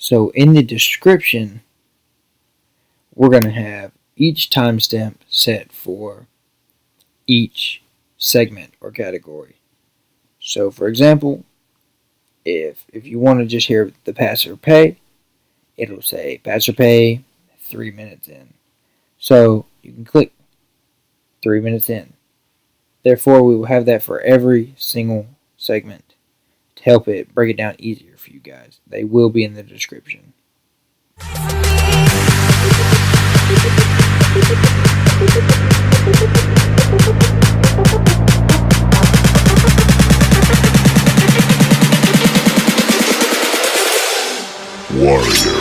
So in the description, we're going to have each timestamp set for each segment or category. So for example, if you want to just hear the pass or pay, it'll say pass or pay 3 minutes in. So you can click 3 minutes in. Therefore, we will have that for every single segment to help it break it down easier for you guys. They will be in the description. Warrior.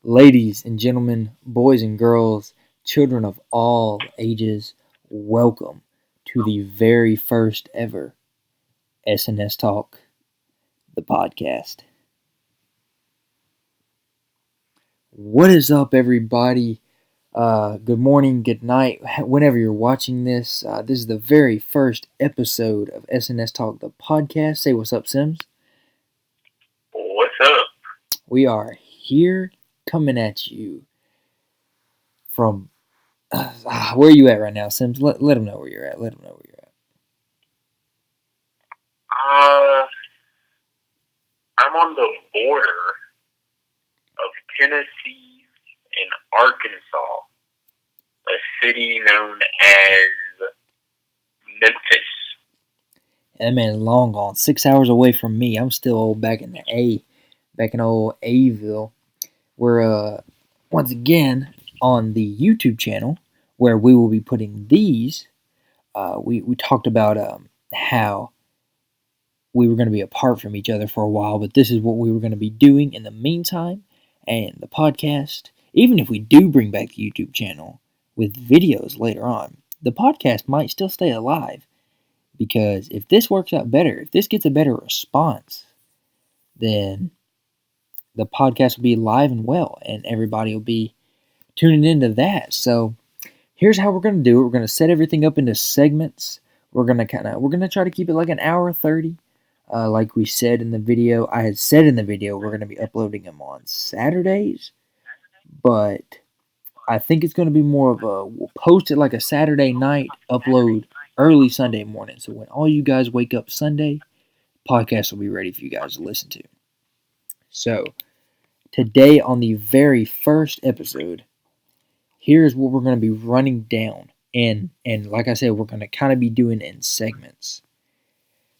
Ladies and gentlemen, boys and girls, children of all ages, welcome to the very first ever SNS Talk, the podcast. What is up, everybody? Good morning, good night, whenever you're watching this. This is the very first episode of SNS Talk, the podcast. Say what's up, Sims. What's up? We are here coming at you from... where are you at right now, Sims? Let them know where you're at. I'm on the border of Tennessee and Arkansas, a city known as Memphis. That man is long gone. 6 hours away from me. I'm still back in old Aville. We're once again on the YouTube channel where we will be putting these. We talked about how we were going to be apart from each other for a while, but this is what we were going to be doing in the meantime. And the podcast, even if we do bring back the YouTube channel with videos later on, the podcast might still stay alive. Because if this works out better, if this gets a better response, then the podcast will be live and well, and everybody will be tuning into that. So here's how we're going to do it. We're going to set everything up into segments. We're going to try to keep it like an hour 30. Like we said in the video, I had said in the video, we're going to be uploading them on Saturdays, but I think it's going to be more of we'll post it like a Saturday night, upload early Sunday morning. So when all you guys wake up Sunday, podcast will be ready for you guys to listen to. So today on the very first episode, here's what we're going to be running down. And like I said, we're going to kind of be doing in segments.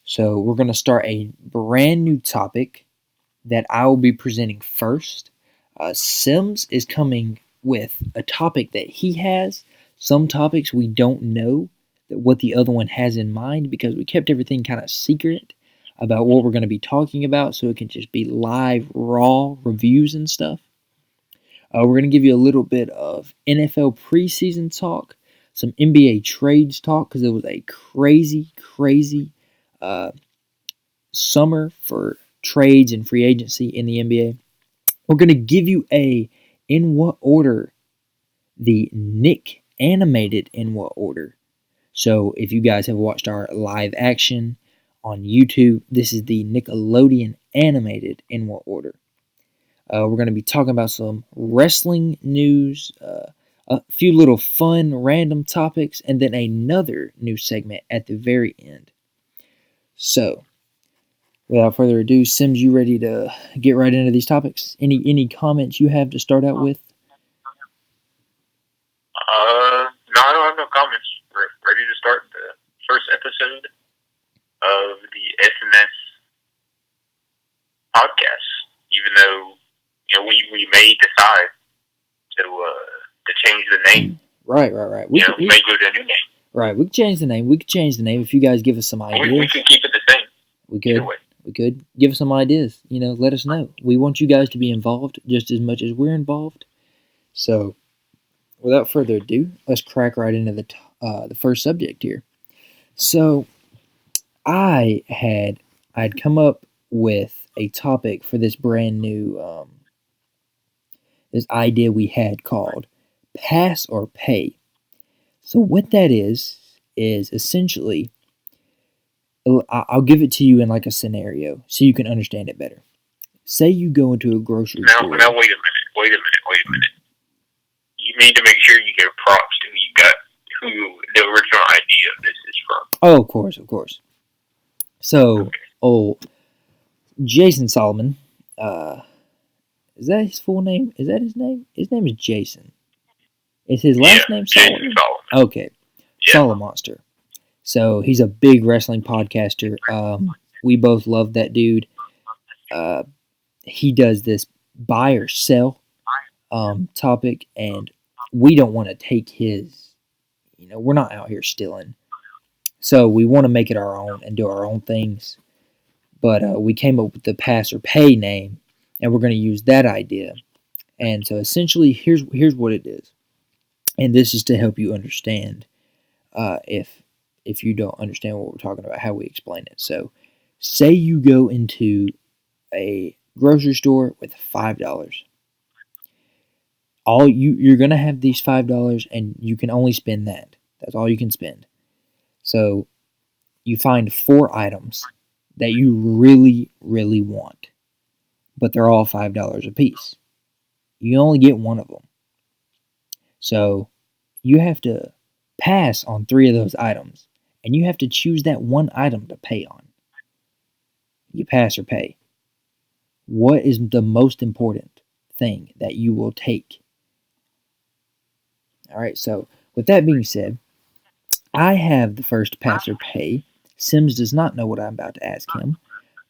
So we're going to start a brand new topic that I will be presenting first. Sims is coming with a topic that he has. Some topics we don't know what the other one has in mind because we kept everything kind of secret about what we're going to be talking about, so it can just be live, raw reviews and stuff. We're going to give you a little bit of NFL preseason talk, some NBA trades talk, because it was a crazy summer for trades and free agency in the NBA. We're going to give you in what order the Nick animated in what order. So if you guys have watched our live action on YouTube, this is the Nickelodeon animated in what order. We're going to be talking about some wrestling news, a few little fun random topics, and then another new segment at the very end. So, without further ado, Sims, you ready to get right into these topics? Any comments you have to start out with? No, I don't have no comments. We're ready to start the first episode of the SNS podcast. Even though we may decide to change the name. Right. We may go to a new name. Right, we could change the name. If you guys give us some ideas. We could keep it the same. We could give us some ideas. Let us know. We want you guys to be involved just as much as we're involved. So, without further ado, let's crack right into the first subject here. So, I'd come up with a topic for this brand new this idea we had called Pass or Pay. So what that is essentially, I'll give it to you in like a scenario so you can understand it better. Say you go into a grocery store. Now, wait a minute. You need to make sure you give props to who the original idea of this is from. Oh, of course. So, Jason Solomon, is that his full name? Is that his name? His name is Jason. Is his last name Solomon? Jason Solomon. Okay. Yeah. Solomonster. So he's a big wrestling podcaster. We both love that dude. He does this buy or sell topic, and we don't want to take his. We're not out here stealing. So we want to make it our own and do our own things. But we came up with the Pass or Pay name, and we're going to use that idea. And so essentially, here's what it is. And this is to help you understand if you don't understand what we're talking about, how we explain it. So say you go into a grocery store with $5. You're going to have these $5, and you can only spend that. That's all you can spend. So you find 4 items that you really, really want, but they're all $5 a piece. You only get one of them. So you have to pass on 3 of those items, and you have to choose that one item to pay on. You pass or pay. What is the most important thing that you will take? All right, so with that being said, I have the first pass or pay. Sims does not know what I'm about to ask him,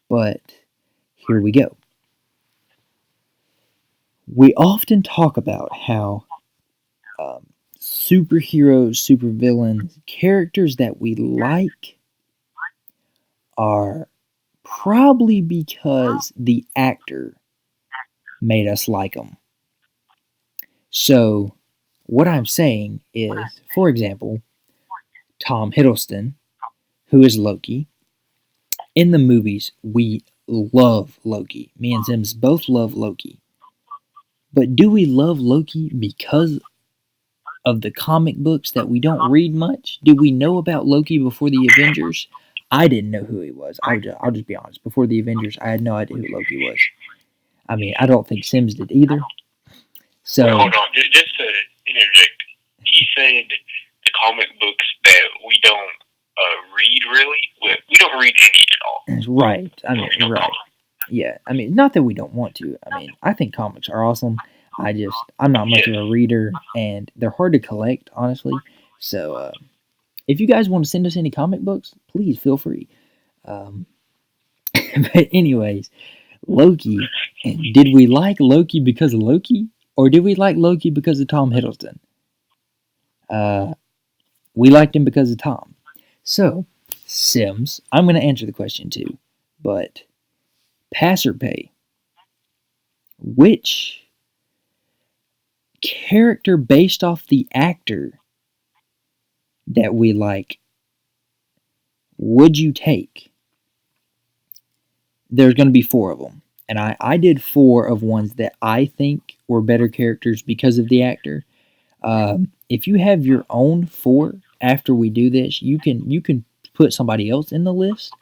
but here we go. We often talk about how superheroes, supervillains, characters that we like are probably because the actor made us like them. So what I'm saying is, for example, Tom Hiddleston, who is Loki. In the movies, we love Loki. Me and Sims both love Loki. But do we love Loki because of the comic books that we don't read much? Did we know about Loki before the Avengers? I didn't know who he was. I'll just be honest. Before the Avengers, I had no idea who Loki was. I mean, I don't think Sims did either. So wait, hold on, just to interject. He said the comic books that we don't read really. We don't read any at all. Right. I mean, right. Yeah. I mean, not that we don't want to. I mean, I think comics are awesome. I'm not much of a reader, and they're hard to collect, honestly. So, if you guys want to send us any comic books, please feel free. But anyways, Loki. Did we like Loki because of Loki, or did we like Loki because of Tom Hiddleston? We liked him because of Tom. So, Sims, I'm going to answer the question too, but pass or pay? Which character based off the actor that we like would you take? There's going to be 4 of them. And I did 4 of ones that I think were better characters because of the actor. If you have your own 4 after we do this, you can put somebody else in the list.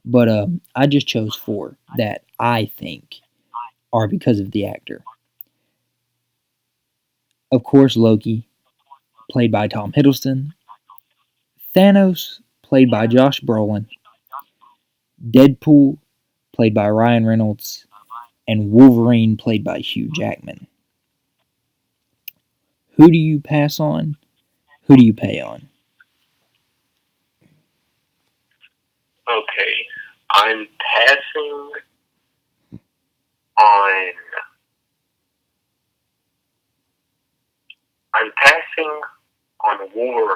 But I just chose 4 that I think are because of the actor. Of course, Loki, played by Tom Hiddleston. Thanos, played by Josh Brolin. Deadpool, played by Ryan Reynolds. And Wolverine, played by Hugh Jackman. Who do you pass on? Who do you pay on? Okay, I'm passing on. I'm passing on Wolverine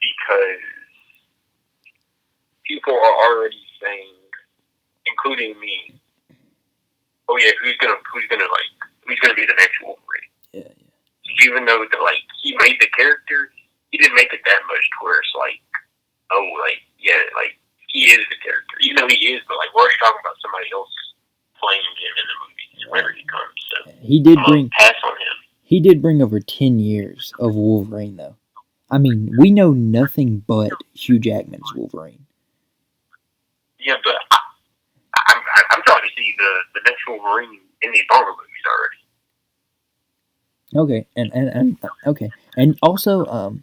because people are already saying, including me, "Oh yeah, who's gonna be the next Wolverine?" Yeah. Even though he made the character, he didn't make it that much to where it's he is the character. Even though he is, but we're already talking about somebody else playing him in the movies whenever he comes. So he did bring pass on him. He did bring over 10 years of Wolverine, though. I mean, we know nothing but Hugh Jackman's Wolverine. Yeah, but I'm trying to see the next Wolverine in these Marvel movies already. Okay, and okay, and also,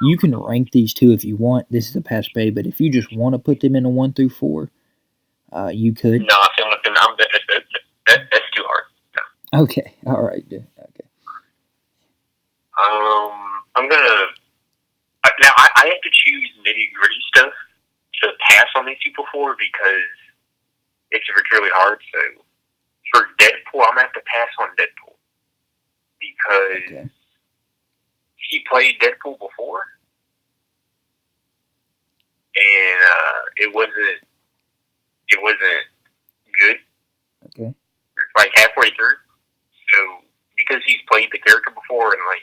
you can rank these two if you want. This is a pass bay, but if you just want to put them in a 1 through 4, you could. No, I feel nothing. That's too hard. No. Okay, all right, dude. Okay. I'm gonna now. I have to choose nitty gritty stuff to pass on these people for because it's really hard. So for Deadpool, I'm gonna have to pass on Deadpool because he played Deadpool before, and it wasn't good. Okay. Like halfway through, so because he's played the character before and like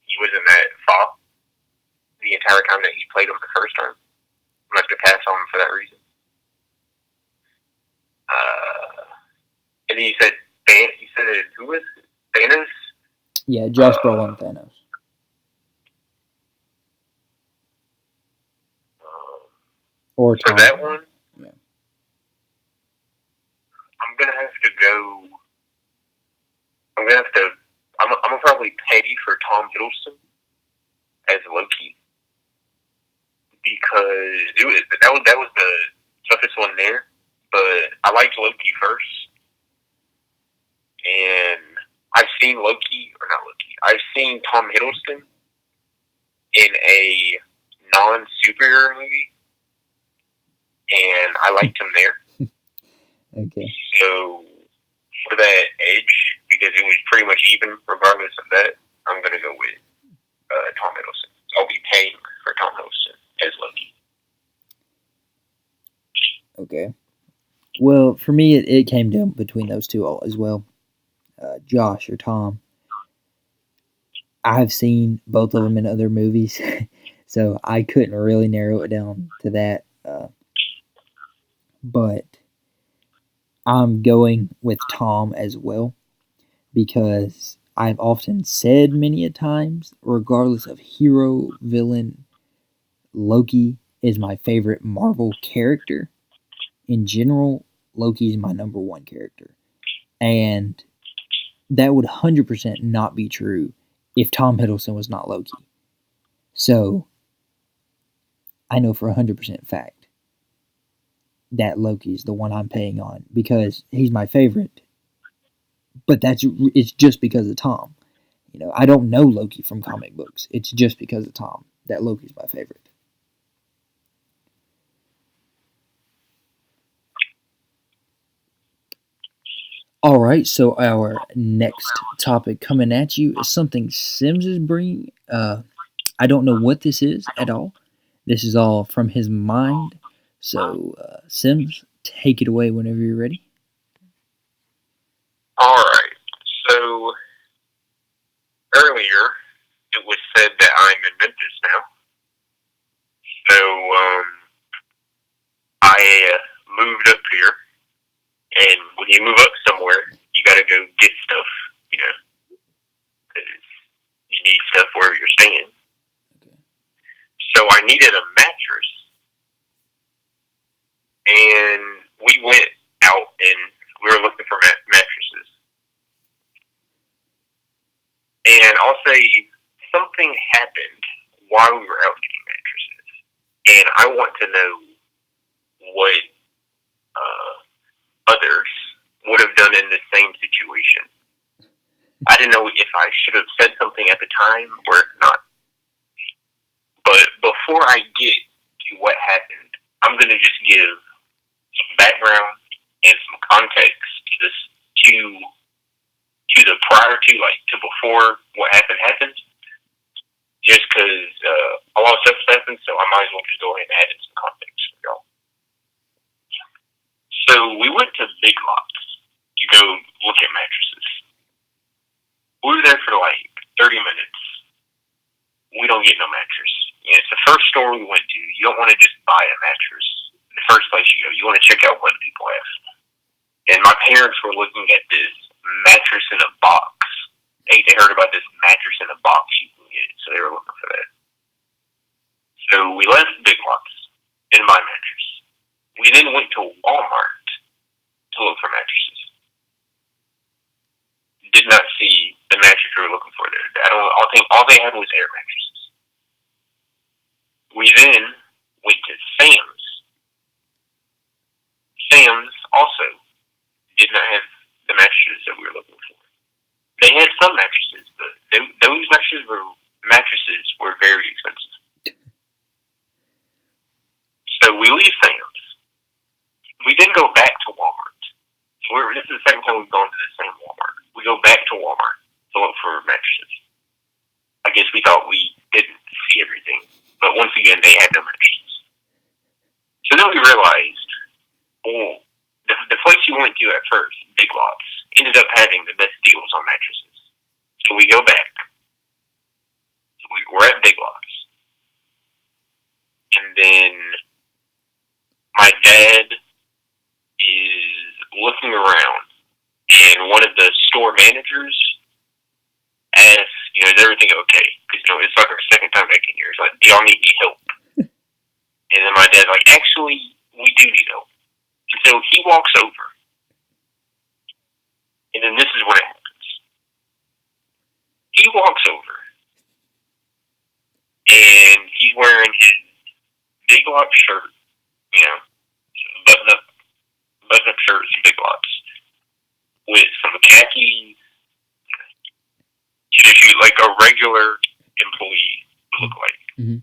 he wasn't that far the entire time that he played him the first time, I'm gonna have to pass on him for that reason. And he said, who was it? Thanos? Yeah, Josh Brolin Thanos. Or for Tom. that one, yeah. I'm gonna have to go. I'm gonna probably pay for Tom Hiddleston as Loki because that was the toughest one there. But I liked Loki first, and I've seen I've seen Tom Hiddleston in a non-superhero movie, and I liked him there. Okay. So for that edge, because it was pretty much even regardless of that, I'm going to go with Tom Hiddleston. I'll be paying for Tom Hiddleston as Loki. Okay. Well, for me, it came down between those two all as well. Josh or Tom. I've seen both of them in other movies, so I couldn't really narrow it down to that. But I'm going with Tom as well because I've often said many a times, regardless of hero, villain, Loki is my favorite Marvel character. In general, Loki is my number one character. And that would 100% not be true if Tom Hiddleston was not Loki. So, I know for 100% fact that Loki is the one I'm paying on because he's my favorite. But it's just because of Tom. You know, I don't know Loki from comic books. It's just because of Tom that Loki's my favorite. All right, so our next topic coming at you is something Sims is bringing. I don't know what this is at all. This is all from his mind. So, Sims, take it away whenever you're ready. All right. So earlier, it was said that I'm in Memphis now. So I moved up here, and when you move up somewhere, you got to go get stuff, you know, because you need stuff where you're staying. Okay. So I needed a mattress, and we went out and we were looking for mattresses. And I'll say something happened while we were out getting mattresses, and I want to know what others would have done in the same situation. I didn't know if I should have said something at the time or not. But before I get to what happened, I'm going to just give some background and some context to this, to the prior to, like, to before what happened. Just because a lot of stuff has happened, so I might as well just go ahead and add in some context for y'all. So we went to Big Lots to go look at mattresses. We were there for like 30 minutes. We don't get no mattress. Yeah, it's the first store we went to. You don't want to just buy a mattress. The first place you go, you want to check out what people have. And my parents were looking at this mattress in a box They heard about this mattress in a box you can get, so they were looking for that. So we left Big Lots in my mattress. We then went to Walmart to look for mattresses. Did not see the mattress we were looking for there. I think all they had was air mattresses. We then went to Sam's. Sam's also did not have the mattresses that we were looking for. They had some mattresses, but those mattresses were very expensive. So we leave Sam's. We then go back to Walmart. This is the second time we've gone to the same Walmart. We go back to Walmart to look for mattresses. I guess we thought we didn't see everything, but once again, they had no mattresses. So then we realized, the place we went to at first, Big Lots, ended up having the best deals on mattresses. So we go back. We're at Big Lots. And then my dad is looking around, and one of the store managers asks, is everything okay? Because, it's like our second time back in here. It's like, do y'all need any help? And then my dad's like, actually, we do need help. And so he walks over. And then this is what happens. He walks over. And he's wearing his Big Lots shirt, button-up shirts and Big Lots, with some khakis, like a regular employee would look like. Mm-hmm.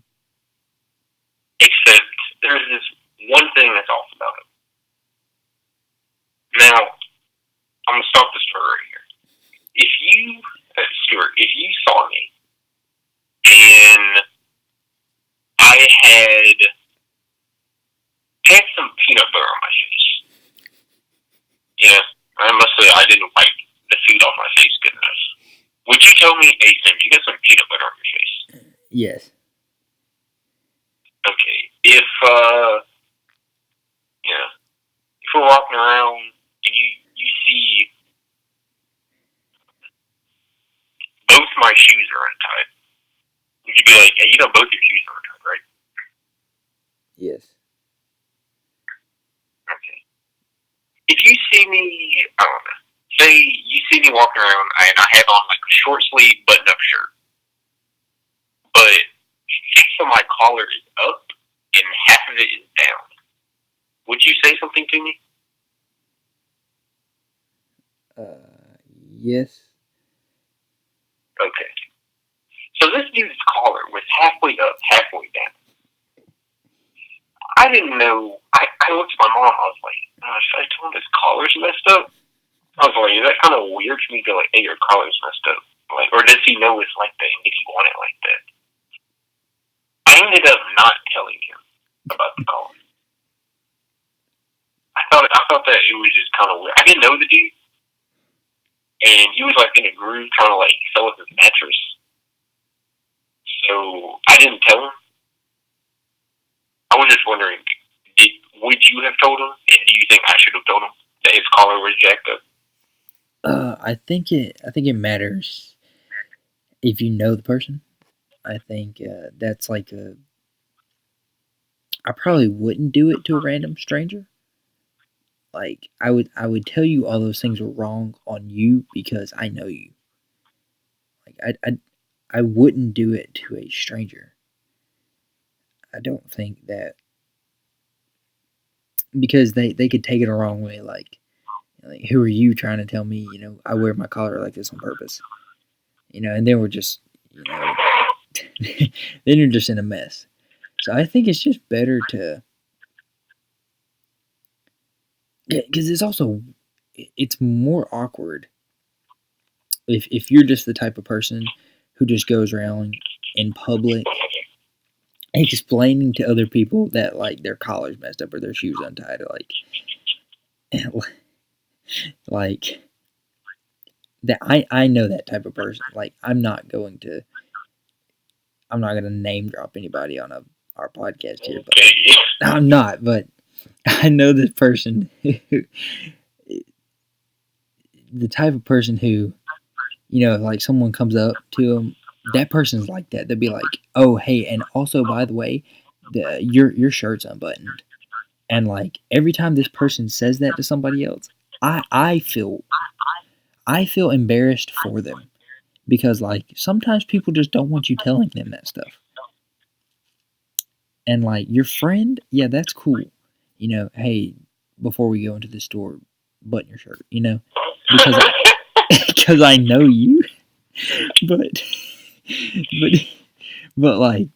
Except there's this one thing that's off about him. Now, I'm going to stop the story right here. Stuart, if you saw me and I had some peanut butter on my face, I must say I didn't wipe the food off my face good enough. Would you tell me, hey, Sam, you got some peanut butter on your face? Yes. Okay. If we're walking around and you see both my shoes are untied, would you be like, hey, both your shoes are untied, right? Yes. Okay. If you see me, I don't know, say you see me walking around and I have on like a short sleeve button-up shirt, but half of my collar is up and half of it is down, would you say something to me? Yes. Okay. So this dude's collar was halfway up, halfway down. I didn't know. I looked at my mom. I was like, should I tell him his collar's messed up? I was like, is that kind of weird for me to be like, hey, your collar's messed up? Like, or does he know it's like that and did he want it like that? I ended up not telling him about the collar. I thought that it was just kind of weird. I didn't know the dude. And he was like in a groove trying to like sell us his mattress. So I didn't tell him. I was just wondering, would you have told him? And do you think I should have told him that his collar was jacked up? I think it matters if you know the person. I think that's like I probably wouldn't do it to a random stranger. Like I would tell you all those things were wrong on you because I know you. Like I wouldn't do it to a stranger. I don't think that, because they could take it a wrong way. Like who are you trying to tell me? I wear my collar like this on purpose. And then we're just then you're just in a mess. So I think it's just better to. Yeah, because it's more awkward if you're just the type of person who just goes around in public explaining to other people that like their collar's messed up or their shoes untied, like that. I know that type of person. Like I'm not gonna name drop anybody on our podcast here, but I'm not. But I know this person, the type of person who like someone comes up to them, that person's like that. They'll be like, "Oh, hey, and also by the way, your shirt's unbuttoned." And like every time this person says that to somebody else, I feel embarrassed for them because like sometimes people just don't want you telling them that stuff. And like your friend, yeah, that's cool. Hey, before we go into the store, button your shirt. Because because I know you, but but but like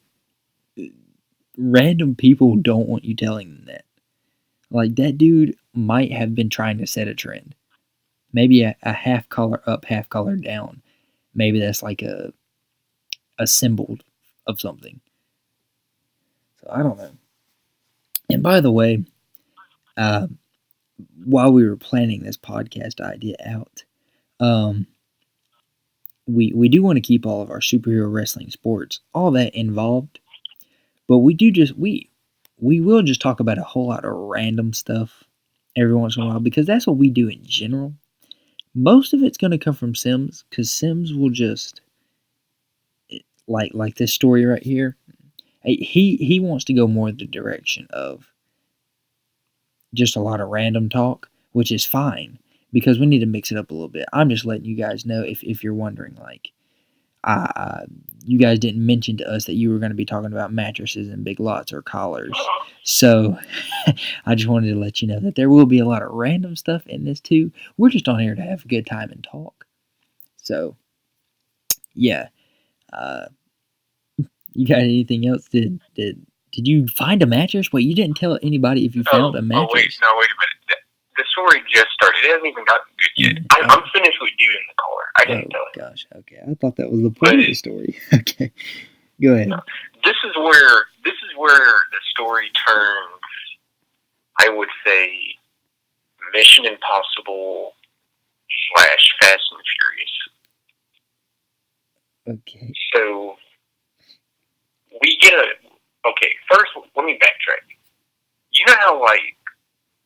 random people don't want you telling them that. Like that dude might have been trying to set a trend. Maybe a half collar up, half collar down. Maybe that's like a symbol of something. So I don't know. And by the way, uh, while we were planning this podcast idea out, we do want to keep all of our superhero wrestling sports, all that involved, but we will just talk about a whole lot of random stuff every once in a while because that's what we do in general. Most of it's going to come from Sims because Sims will just like this story right here. He wants to go more the direction of just a lot of random talk, which is fine because we need to mix it up a little bit. I'm just letting you guys know if you're wondering, like, you guys didn't mention to us that you were going to be talking about mattresses and big lots or collars. So I just wanted to let you know that there will be a lot of random stuff in this too. We're just on here to have a good time and talk. So, yeah. You got anything else? Did you find a mattress? Wait, you didn't tell anybody if you found a mattress. Wait a minute. The story just started. It hasn't even gotten good yet. I'm finished with dude in the collar. I didn't tell him. Gosh, okay. I thought that was the point of the story. Okay, go ahead. This is where the story turns. I would say Mission Impossible / Fast and Furious. Okay. So we get okay. First, let me backtrack. You know how like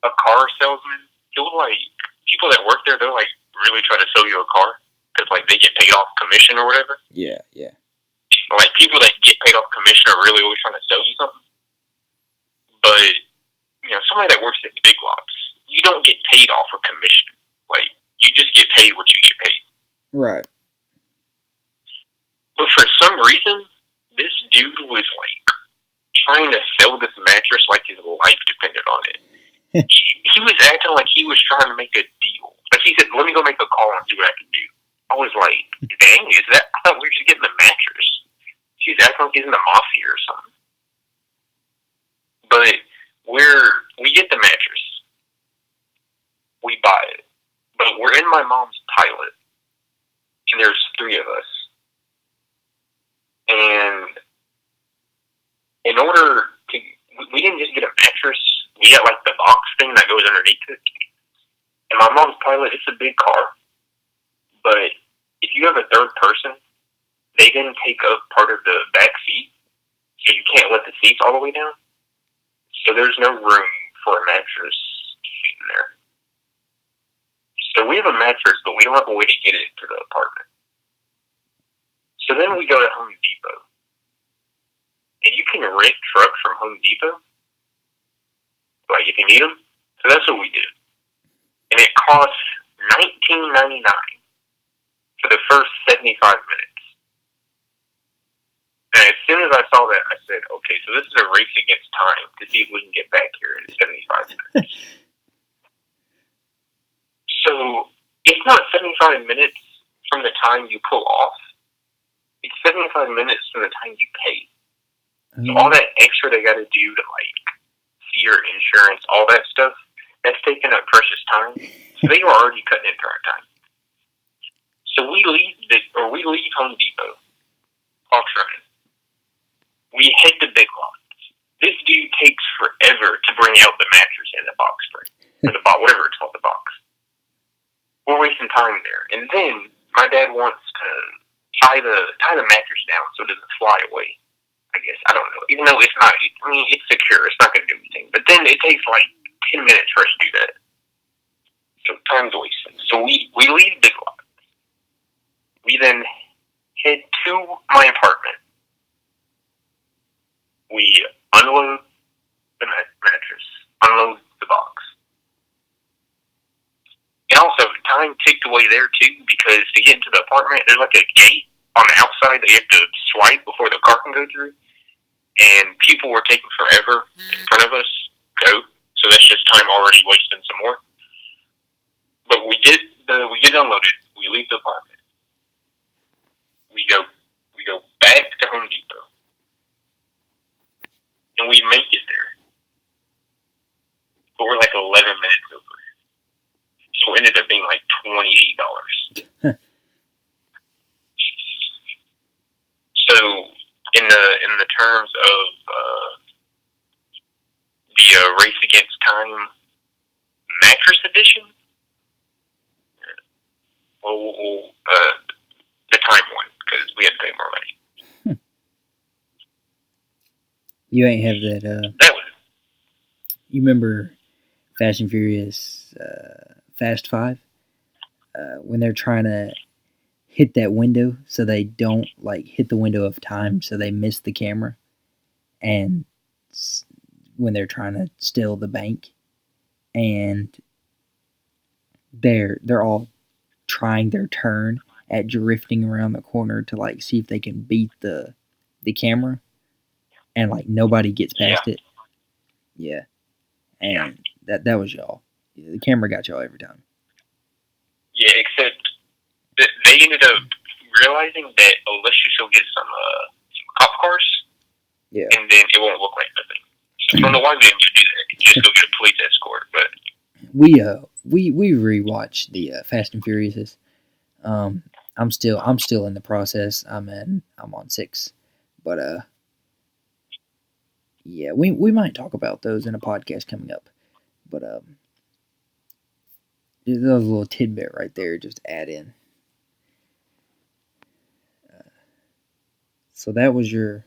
a car salesman, he'll like people that work there, they'll like really try to sell you a car because like they get paid off commission or whatever. Yeah. Like people that get paid off commission are really always trying to sell you something. But somebody that works at big lots, you don't get paid off of commission. Like you just get paid what you get paid. Right. But for some reason, this dude was like trying to sell this mattress like his life depended on it. He was acting like he was trying to make a deal. Like he said, "Let me go make a call and see what I can do." I was like, "Dang, I thought we were just getting the mattress." He's acting like he's in the mafia or something. But we get the mattress, we buy it, but we're in my mom's pilot, and there's 3 of us, and in order to, we didn't just get a mattress. We got like the box thing that goes underneath it. And my mom's pilot, it's a big car. But if you have a third person, they then take up part of the back seat. So you can't let the seats all the way down. So there's no room for a mattress to fit in there. So we have a mattress, but we don't have a way to get it to the apartment. So then we go to Home Depot. And you can rent trucks from Home Depot. Like if you need them. So that's what we did. And it costs $19.99 for the first 75 minutes. And as soon as I saw that, I said, okay, so this is a race against time to see if we can get back here in 75 minutes. So it's not 75 minutes from the time you pull off. It's 75 minutes from the time you pay. So all that extra they got to do to like see your insurance, all that stuff, that's taking up precious time. So they were already cutting into our time. So we leave Home Depot, box running. We head to Big Lots. This dude takes forever to bring out the mattress in the box spring, or the box, whatever it's called, the box. We're wasting time there, and then my dad wants to tie the mattress down so it doesn't fly away. I guess I don't know. Even though it's not, it's secure. It's not going to do anything. But then it takes like 10 minutes for us to do that. So time's wasted. So we leave Big Lots. We then head to my apartment. We unload the mattress, unload the box. And also, time ticked away there too, because to get into the apartment, there's like a gate on the outside that you have to swipe before the car can go through. And people were taking forever in front of us to go, so that's just time already wasting some more. But we get unloaded. We leave the apartment. We go back to Home Depot, and we make it there. But we're like 11 minutes over. So it ended up being like $28. So in the terms of the Race Against Time mattress edition, well, the time one, because we had to pay more money. You ain't have that. That was. You remember Fast and Furious Fast 5? When they're trying to hit that window so they don't like hit the window of time so they miss the camera, and when they're trying to steal the bank, and they're all trying their turn at drifting around the corner to like see if they can beat the camera, and like nobody gets past it. Yeah. And that was y'all. The camera got y'all every time. Yeah, except that they ended up realizing that, let's just go get some cop cars. Yeah. And then it won't look like nothing. So I don't know why we didn't do that. Just go get a police escort. But we rewatched the Fast and Furiouses. I'm still in the process. I'm on 6, but yeah, we might talk about those in a podcast coming up. But that was a little tidbit right there, just add in. So that's your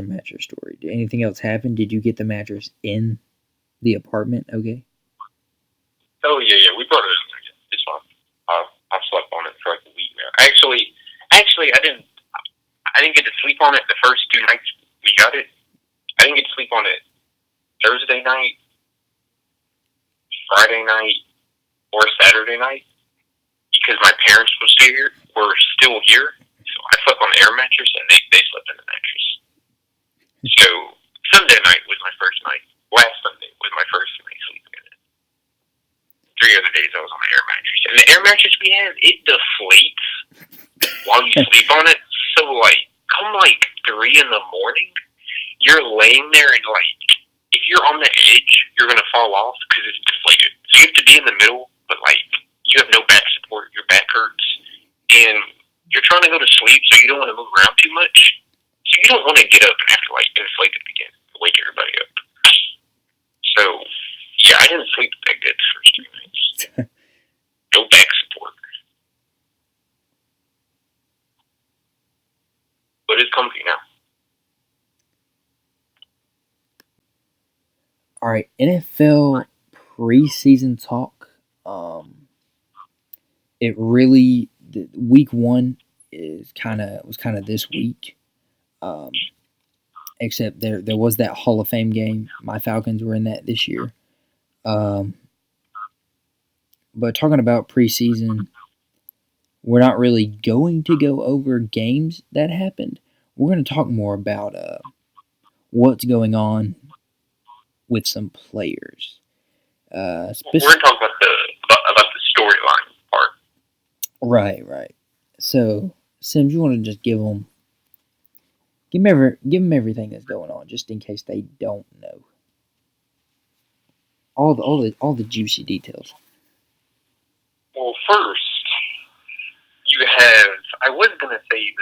mattress story. Did anything else happen? Did you get the mattress in the apartment? Okay. Oh yeah, we brought it in there. It's fine. I slept on it for like a week now. Actually, I didn't get to sleep on it the first 2 nights we got it. I didn't get to sleep on it Thursday night, Friday night, or Saturday night because my parents were still here. So I slept on the air mattress and they slept in the mattress. So Sunday night was my first night. Last Sunday was my first night sleeping in it. 3 other days I was on the air mattress. And the air mattress we have, it deflates while you sleep on it. So like, come like 3 in the morning, you're laying there and like, if you're on the edge, you're going to fall off because it's deflated. So you have to be in the middle, but like, you have no back support, your back hurts, and you're trying to go to sleep, so you don't want to move around too much. So you don't want to get up and have to like inflate it again, wake everybody up. So yeah, I didn't sleep that good the first 3 nights. No back support, but it's comfy now. All right, NFL preseason talk. It really week 1 was kind of this week. Except there was that Hall of Fame game. My Falcons were in that this year. But talking about preseason, we're not really going to go over games that happened. We're going to talk more about what's going on with some players. We're going to talk about the storyline part. Right. So, Sims, you want to just give them everything that's going on, just in case they don't know. All the juicy details. Well, first, you have, I was going to say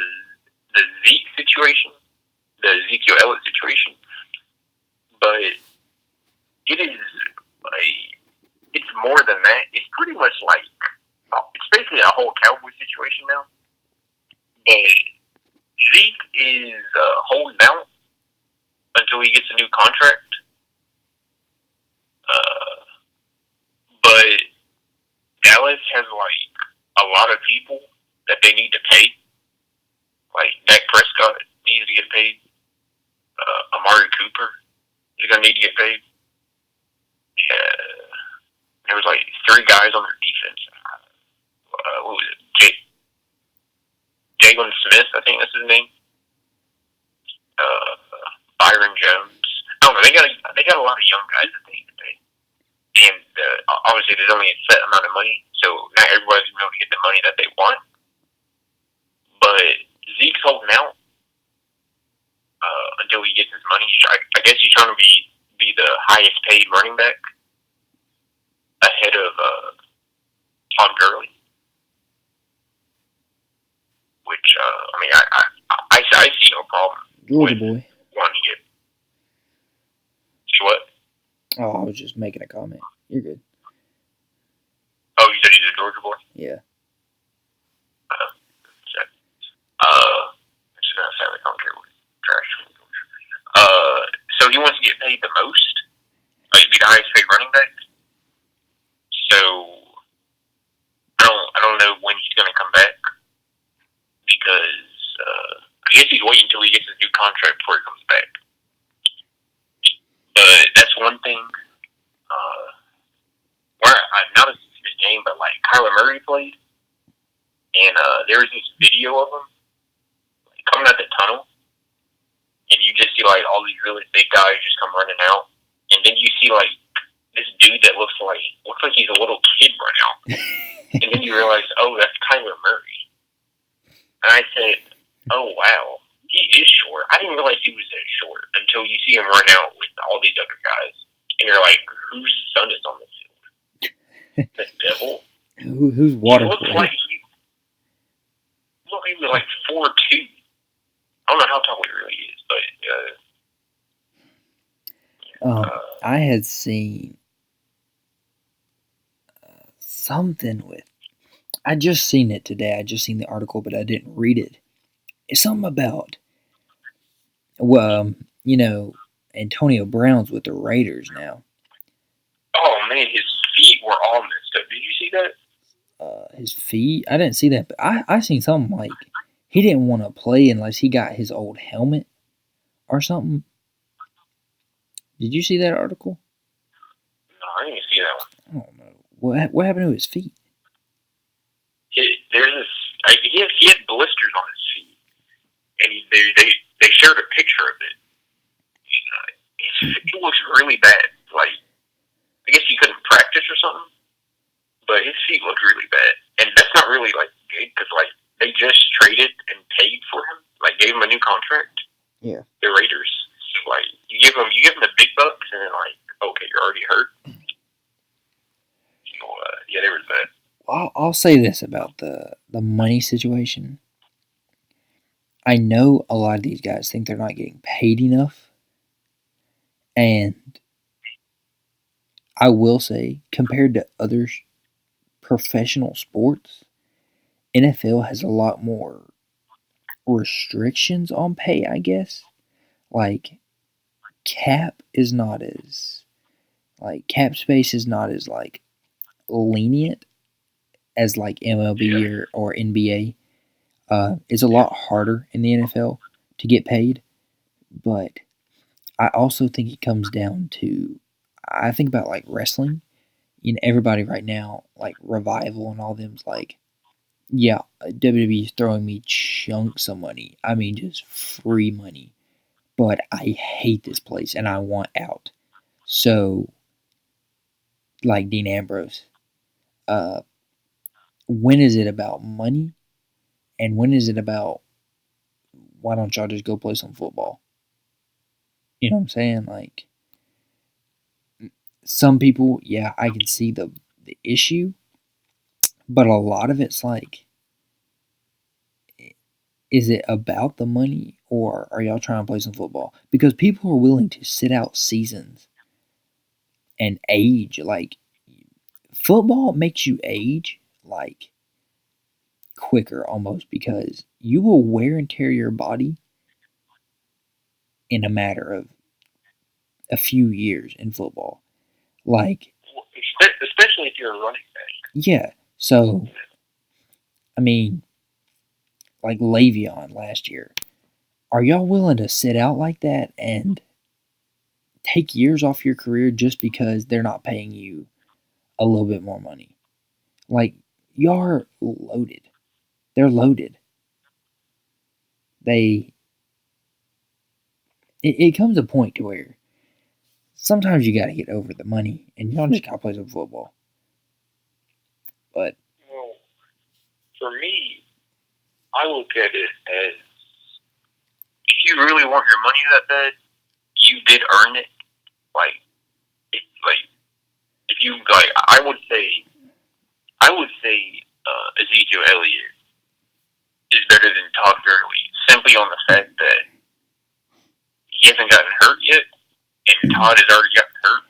the Zeke situation, the Ezekiel Elliott situation, but it is it's more than that. It's pretty much like, it's basically a whole Cowboy situation now. But Zeke is holding out until he gets a new contract. But Dallas has like a lot of people that they need to pay. Like Dak Prescott needs to get paid. Amari Cooper is going to need to get paid. There was like 3 guys on their defense. What was it? Jalen Smith, I think that's his name. Byron Jones. I don't know. They got a lot of young guys that they need to pay. And obviously, there's only a set amount of money, so not everybody's going to be able to get the money that they want. But Zeke's holding out until he gets his money. I guess he's trying to be the highest paid running back ahead of Todd Gurley. Which I mean, I see no problem. Georgia boy. Wanting to get. See what? Oh, I was just making a comment. You're good. Oh, you said he's a Georgia boy? Yeah. I'm just gonna say I don't care what trash. So he wants to get paid the most. Like be the highest paid running back. So I don't know when he's gonna come back because I guess he's waiting until he gets his new contract before he comes back. But that's one thing. Where I've not seen the game, but like Kyler Murray played, and there was this video of him like, coming out the tunnel, and you just see like all these really big guys just come running out, and then you see like this dude that looks like he's a little kid run out, and then you realize, oh, that's Kyler Murray, and I said, oh wow. He is short. I didn't realize he was that short until you see him run out with all these other guys. And you're like, whose son is on the field? The devil? Who's water? He looks like he was like 4'2". I don't know how tall he really is, but I had seen something with. I just seen it today. I just seen the article, but I didn't read it. It's something about, Antonio Brown's with the Raiders now. Oh man, his feet were all messed up. Did you see that? His feet? I didn't see that, but I seen something like he didn't want to play unless he got his old helmet or something. Did you see that article? No, I didn't see that one. I don't know. What happened to his feet? There's this. He had blisters on his feet. And they shared a picture of it. It looks really bad. Like, I guess he couldn't practice or something, but his feet look really bad. And that's not really, like, good, because, like, they just traded and paid for him. Like, gave him a new contract. Yeah. The Raiders. So, like, you give him the big bucks, and then, like, okay, you're already hurt. So, yeah, there was that. Well, I'll say this about the money situation. I know a lot of these guys think they're not getting paid enough. And I will say, compared to other professional sports, NFL has a lot more restrictions on pay, I guess. Like, cap space is not as, like, lenient as, like, MLB or NBA. It's a lot harder in the NFL to get paid, but I also think it comes down to, I think about like wrestling, everybody right now, like Revival and all them's like, yeah, WWE's throwing me chunks of money. I mean, just free money, but I hate this place and I want out. So, like Dean Ambrose, when is it about money? And when is it about, why don't y'all just go play some football? You know what I'm saying? Like, some people, yeah, I can see the issue, but a lot of it's like, is it about the money or are y'all trying to play some football? Because people are willing to sit out seasons and age. Like, football makes you age, like, quicker almost, because you will wear and tear your body in a matter of a few years in football. Like, especially if you're a running back. Yeah, so I mean, like Le'Veon last year. Are y'all willing to sit out like that and take years off your career just because they're not paying you a little bit more money? Like, y'all are loaded. They're loaded. It comes a point to where sometimes you got to get over the money and y'all just got to play some football. But well, for me, I look at it as if you really want your money that bad, you did earn it. Like, if you I would say Ezekiel Elliott is better than Todd Gurley simply on the fact that he hasn't gotten hurt yet, and Todd has already gotten hurt.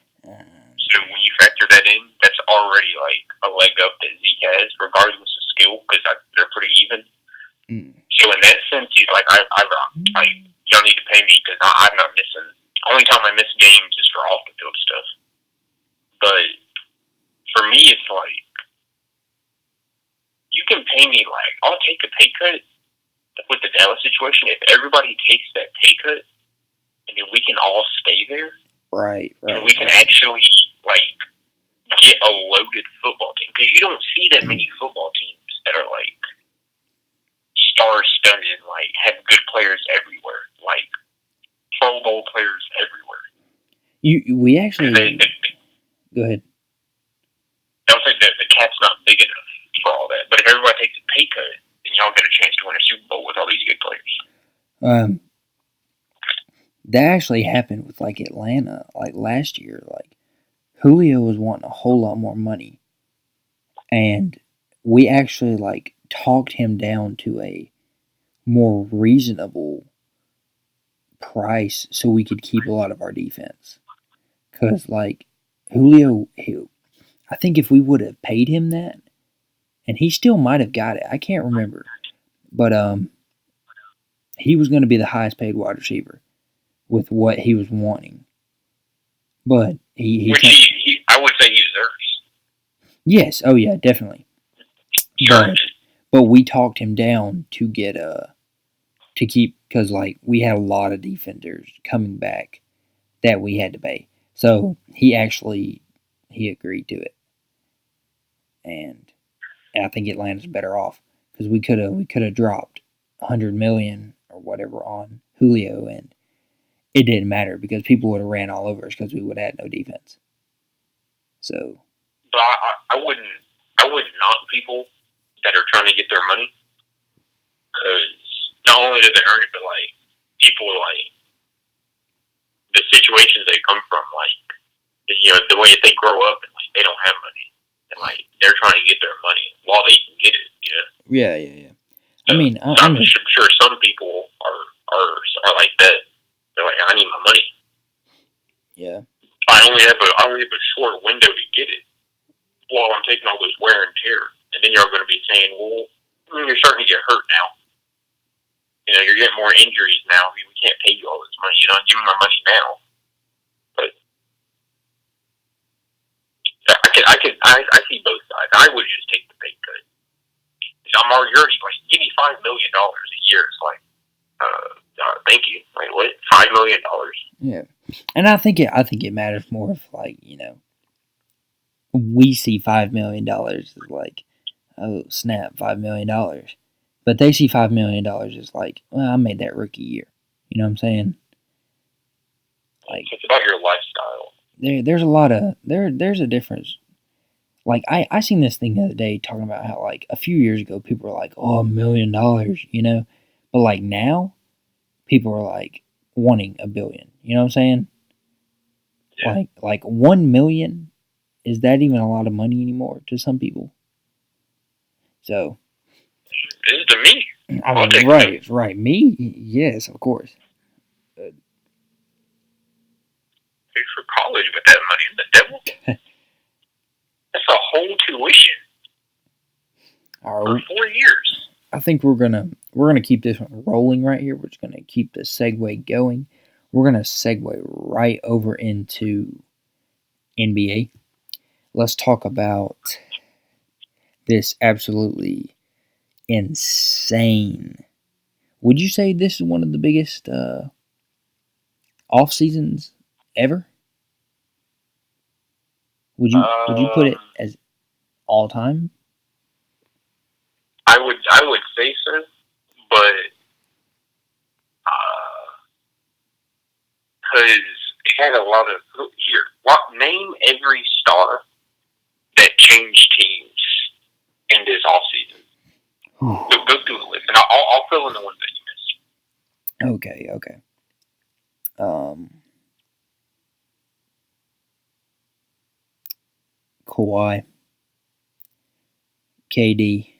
So when you factor that in, that's already like a leg up that Zeke has, regardless of skill, because they're pretty even. So in that sense, he's like, y'all need to pay me because I'm not missing. Only time I miss games is for off the field stuff. But for me, it's like you can pay me like I'll take a pay cut with the Dallas situation if everybody takes that pay cut, and then we can all stay there. Right. And we can actually like get a loaded football team because you don't see that many football teams that are like star-studded, like have good players everywhere, like Pro Bowl players everywhere. We actually go ahead. I would say that the cap's not big enough for all that, but if everybody takes a pay cut, then y'all get a chance to win a Super Bowl with all these good players. That actually happened with like Atlanta, like last year. Like Julio was wanting a whole lot more money, and we actually like talked him down to a more reasonable price so we could keep a lot of our defense. Cause like Julio, I think if we would have paid him that, and he still might have got it. I can't remember, but he was going to be the highest paid wide receiver with what he was wanting. But he I would say he deserves. Yes, oh yeah, definitely. But we talked him down to get to keep, because like we had a lot of defenders coming back that we had to pay. So he agreed to it, and I think Atlanta's better off because we could have dropped $100 million or whatever on Julio, and it didn't matter because people would have ran all over us because we would have had no defense. So, but I wouldn't knock people that are trying to get their money, because not only do they earn it, but like people like the situations they come from, like the way that they grow up and like they don't have money and like they're trying to get their money while they can get it. Yeah. I mean, I'm sure some people are like that. They're like, I need my money. Yeah. I only have a short window to get it while I'm taking all this wear and tear. And then you're going to be saying, well, you're starting to get hurt now. You're getting more injuries now. We can't pay you all this money. Give me my money now. But I see both sides. I would just take the pay cut. I'm already like, give me $5 million a year. It's like, thank you. Like, what? $5 million? Yeah, and I think it matters more if like we see $5 million as like, oh snap, $5 million, but they see $5 million as like, well, I made that rookie year. You know what I'm saying? Like, it's about your lifestyle. There's a lot of there's a difference. Like I seen this thing the other day talking about how like a few years ago people were like, oh, $1 million, but like now people are like wanting $1 billion. You know what I'm saying? Yeah. Like 1 million, is that even a lot of money anymore to some people? So it is to me. I mean, right. Me, yes, of course. Pay for college with that money, the devil. That's a whole tuition for 4 years. I think we're gonna keep this one rolling right here. We're just gonna keep the segue going. We're gonna segue right over into NBA. Let's talk about this absolutely insane. Would you say this is one of the biggest off seasons ever? Would you put it as all time? I would say so, but because it had a lot of here. Name every star that changed teams in this off season. Go through the list, and I'll fill in the ones that you missed. Okay. Kawhi, KD,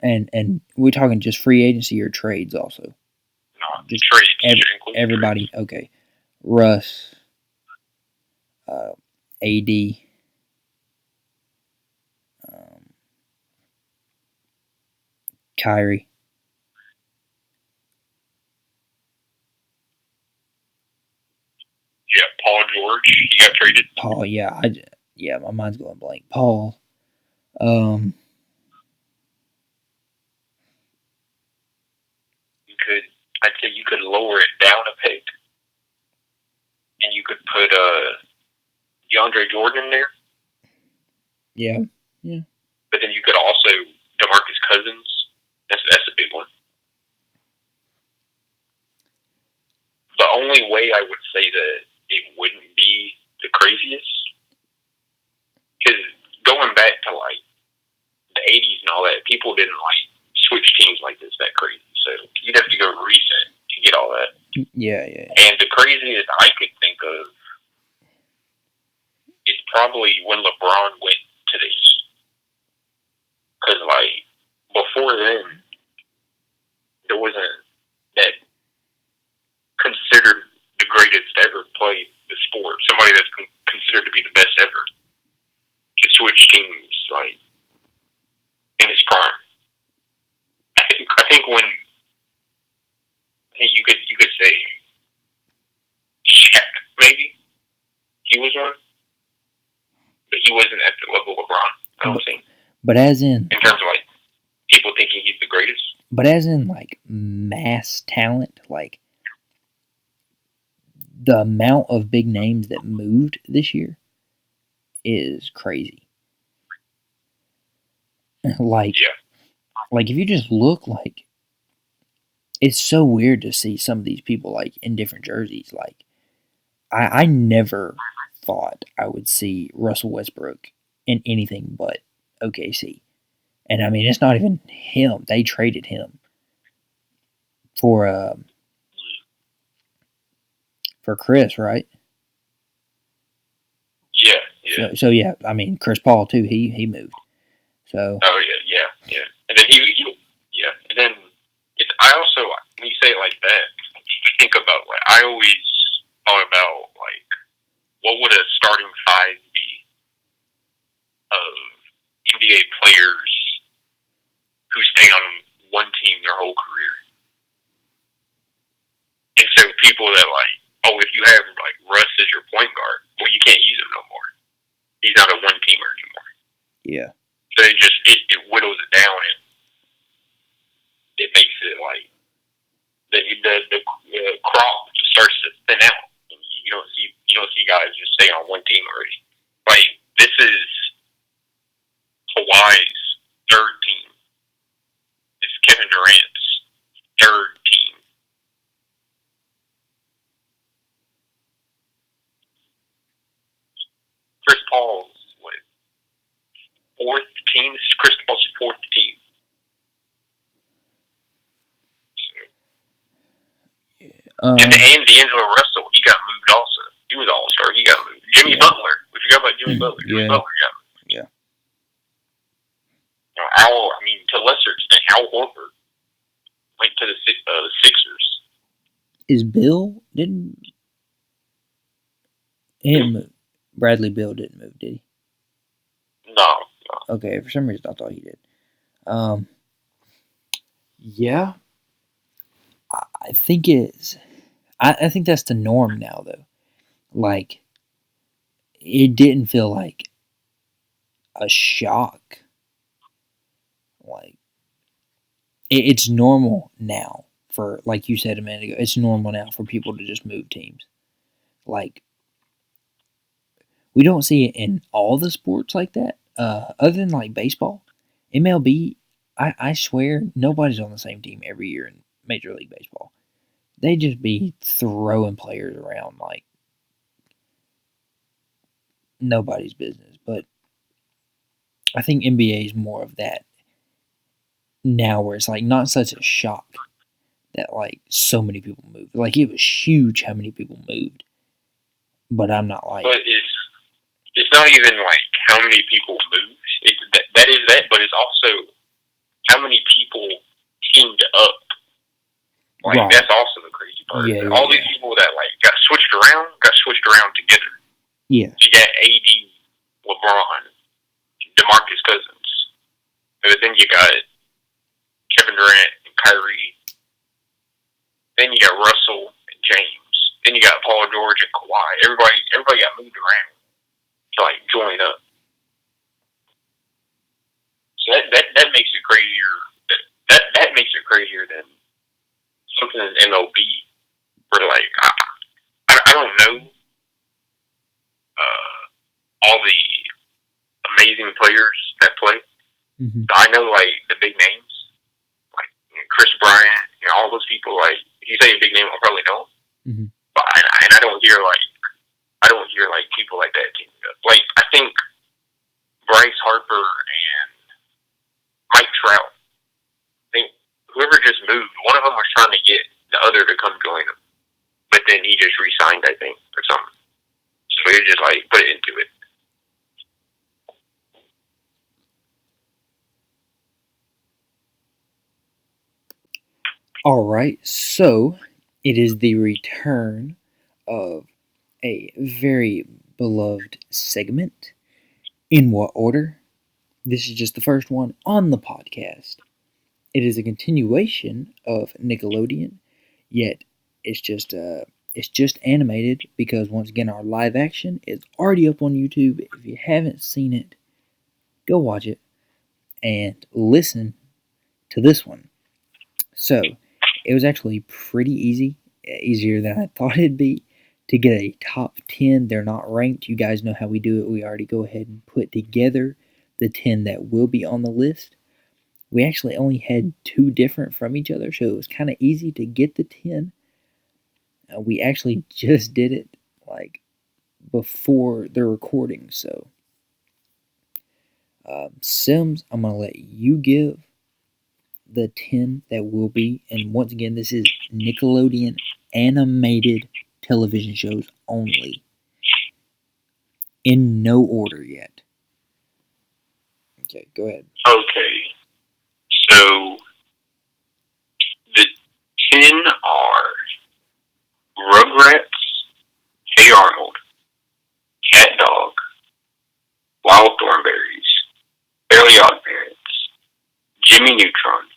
and we're talking just free agency or trades also. No, just trades. Everybody. Trades. Okay, Russ, AD. Kyrie. Yeah, Paul George. He got traded. Paul, yeah, my mind's going blank. Paul. I'd say you could lower it down a peg, and you could put DeAndre Jordan in there. Yeah. But then you could also DeMarcus Cousins. That's a big one. The only way I would say that it wouldn't be the craziest, because going back to like the 80s and all that, people didn't like switch teams like this that crazy. So you'd have to go reset to get all that. Yeah. And the craziest I could think of is probably when LeBron went to the Heat. Because, like, before then, there wasn't that considered the greatest to ever play the sport. Somebody that's considered to be the best ever to switch teams, like, in his prime. I think when you could say Shaq, maybe he was one, but he wasn't at the level of LeBron. I don't think. But as in terms of like people thinking he's the greatest. But as in like mass talent, like the amount of big names that moved this year is crazy. Like if you just look, like, it's so weird to see some of these people like in different jerseys. Like I never thought I would see Russell Westbrook in anything but OKC. And I mean, it's not even him. They traded him for Chris, right? Yeah. So yeah, I mean, Chris Paul too. He moved. So. Oh yeah. And then he and then I also, when you say it like that, I think about, like, I always thought about, like, what would a starting five be of NBA players who stay on one team their whole career. And so people that, like, oh, if you have, like, Russ as your point guard, well, you can't use him no more. He's not a one-teamer anymore. Yeah. So it whittles it down, and it makes it, like, the crop just starts to thin out. And you don't see guys just stay on one team already. Like, this is Kawhi's third team. It's Kevin Durant's third team. Chris Paul's fourth team. This is Chris Paul's fourth team. And D'Angelo Russell, he got moved also. He was All-Star. He got moved. Jimmy Butler. We forgot about Jimmy Butler. Jimmy Butler got moved. Yeah. To a lesser extent, Al Horford went to the Sixers. Is Bill didn't him? Bradley Bill didn't move, did he? No. Okay, for some reason I thought he did. Yeah. I think it's. I think that's the norm now, though. Like, it didn't feel like a shock Like, it's normal now for, like you said a minute ago, it's normal now for people to just move teams. Like, we don't see it in all the sports like that. Other than like baseball, MLB, I swear nobody's on the same team every year in Major League Baseball. They just be throwing players around like nobody's business. But I think NBA is more of that now, where it's like not such a shock that like so many people moved. Like, it was huge how many people moved, but I'm not like. But it's not even like how many people moved. That is that, but it's also how many people teamed up. Like, right. That's also the crazy part. Yeah, All these people that like got switched around together. Yeah. You got AD, LeBron, DeMarcus Cousins, but then you got Kevin Durant and Kyrie. Then you got Russell and James. Then you got Paul George and Kawhi. Everybody got moved around to like join up. So that makes it crazier. That makes it crazier than something in MLB. Where like I don't know all the amazing players that play. Mm-hmm. I know like the big names, like Chris Bryant, all those people. Like, if you say a big name, I'll probably know. Mm-hmm. But I don't hear like people like that teaming up. Like, I think Bryce Harper and Mike Trout. I think whoever just moved, one of them was trying to get the other to come join him, but then he just re-signed, I think, or something. So he just like put it into it. All right, so it is the return of a very beloved segment. In what order? This is just the first one on the podcast. It is a continuation of Nickelodeon, yet it's just animated, because once again our live action is already up on YouTube. If you haven't seen it, go watch it and listen to this one. So, it was actually pretty easy, easier than I thought it'd be, to get a top 10. They're not ranked. You guys know how we do it. We already go ahead and put together the 10 that will be on the list. We actually only had 2 different from each other, so it was kind of easy to get the 10. We actually just did it like before the recording, so Sims, I'm going to let you give the 10 that will be. And once again, this is Nickelodeon animated television shows only, in no order yet. Okay, go ahead. Okay, so the 10 are Rugrats, Hey Arnold, Cat Dog, Wild Thornberries, Fairly Odd Parents, Jimmy Neutron,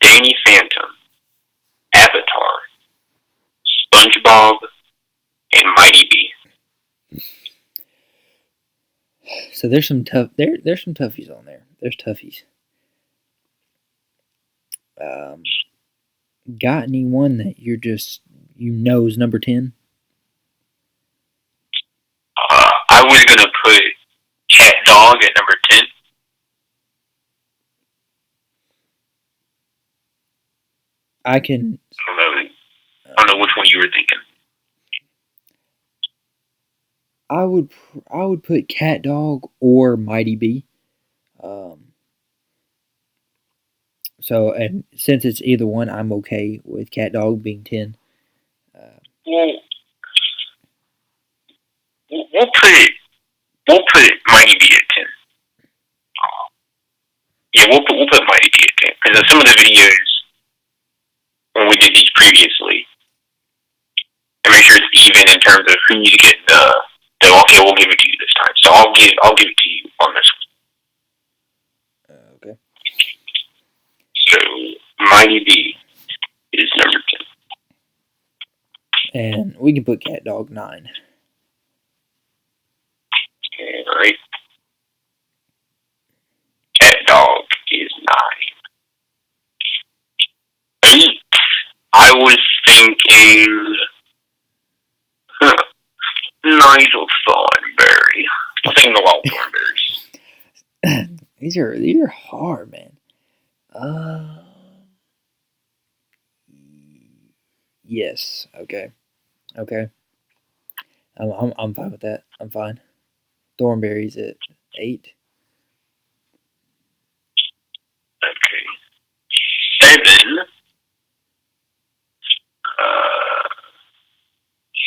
Danny Phantom, Avatar, SpongeBob, and Mighty B. So there's some there's some toughies on there. There's toughies. Got anyone that you're just is number 10? I was gonna put Cat Dog at number 10. I can. I don't know which one you were thinking. I would put Cat Dog or Mighty B. So, and since it's either one, I'm okay with Cat Dog being 10. Well, we'll put Mighty B at 10. Yeah, we'll put Mighty B at 10, because some of the videos when we did these previously, and make sure it's even in terms of who's getting the okay, we'll give it to you this time. So I'll give it to you on this one. Okay. So Mighty B is number 10. And we can put Cat Dog 9. Okay, all right. Cat Dog is I was thinking Nigel Thornberry. I'm thinking the Wild Thornberries. These are hard, man. Yes. Okay. I'm fine with that. I'm fine. Thornberry's at 8. Okay. 7.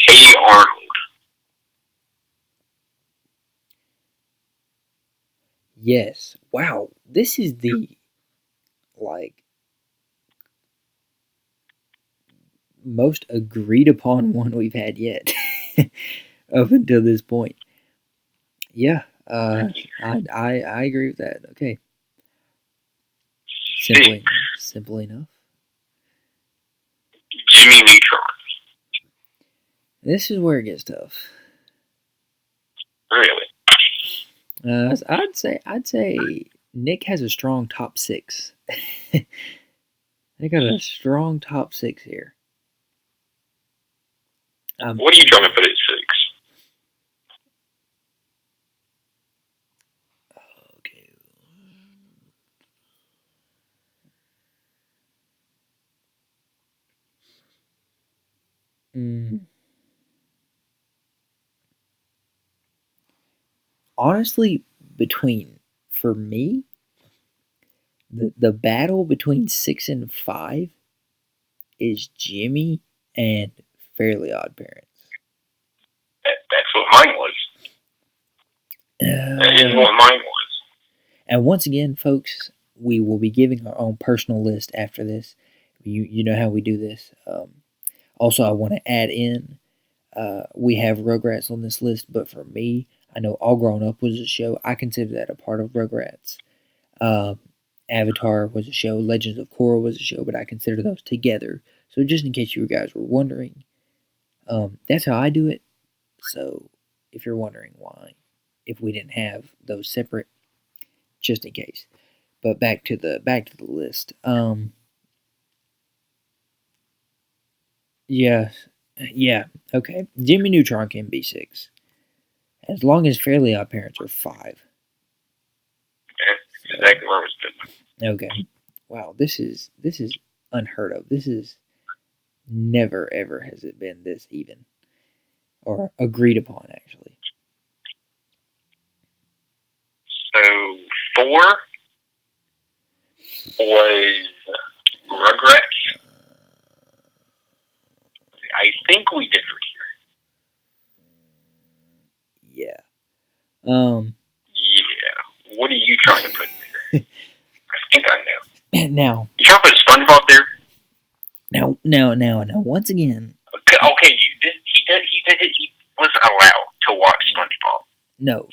Hey Arnold. Yes. Wow. This is the like most agreed upon one we've had yet up until this point. Yeah. I agree with that. Okay. Simple enough. Jimmy Neutron. This is where it gets tough. Really? I'd say Nick has a strong top 6. They got a strong top 6 here. What are you trying to put at 6? Okay. Honestly, for me, the battle between 6 and 5 is Jimmy and Fairly Odd Parents. That's what mine was. That is what mine was. And once again, folks, we will be giving our own personal list after this. You know how we do this. Also, I want to add in, we have Rugrats on this list, but for me, I know All Grown Up was a show. I consider that a part of Rugrats. Avatar was a show. Legends of Korra was a show, but I consider those together. So just in case you guys were wondering, that's how I do it. So if you're wondering why, if we didn't have those separate, just in case. But back to the list. Yeah, okay. Jimmy Neutron can be 6, as long as Fairly Odd Parents are 5. Yeah, exactly where I was putting. Okay. Wow, this is unheard of. This is never ever has it been this even, or agreed upon actually. So 4 was Rugrats. I think we differ here. Yeah. Yeah. What are you trying to put there? I think I know. Now. You trying to put SpongeBob there? Now. Once again. Okay. He was allowed to watch SpongeBob. No.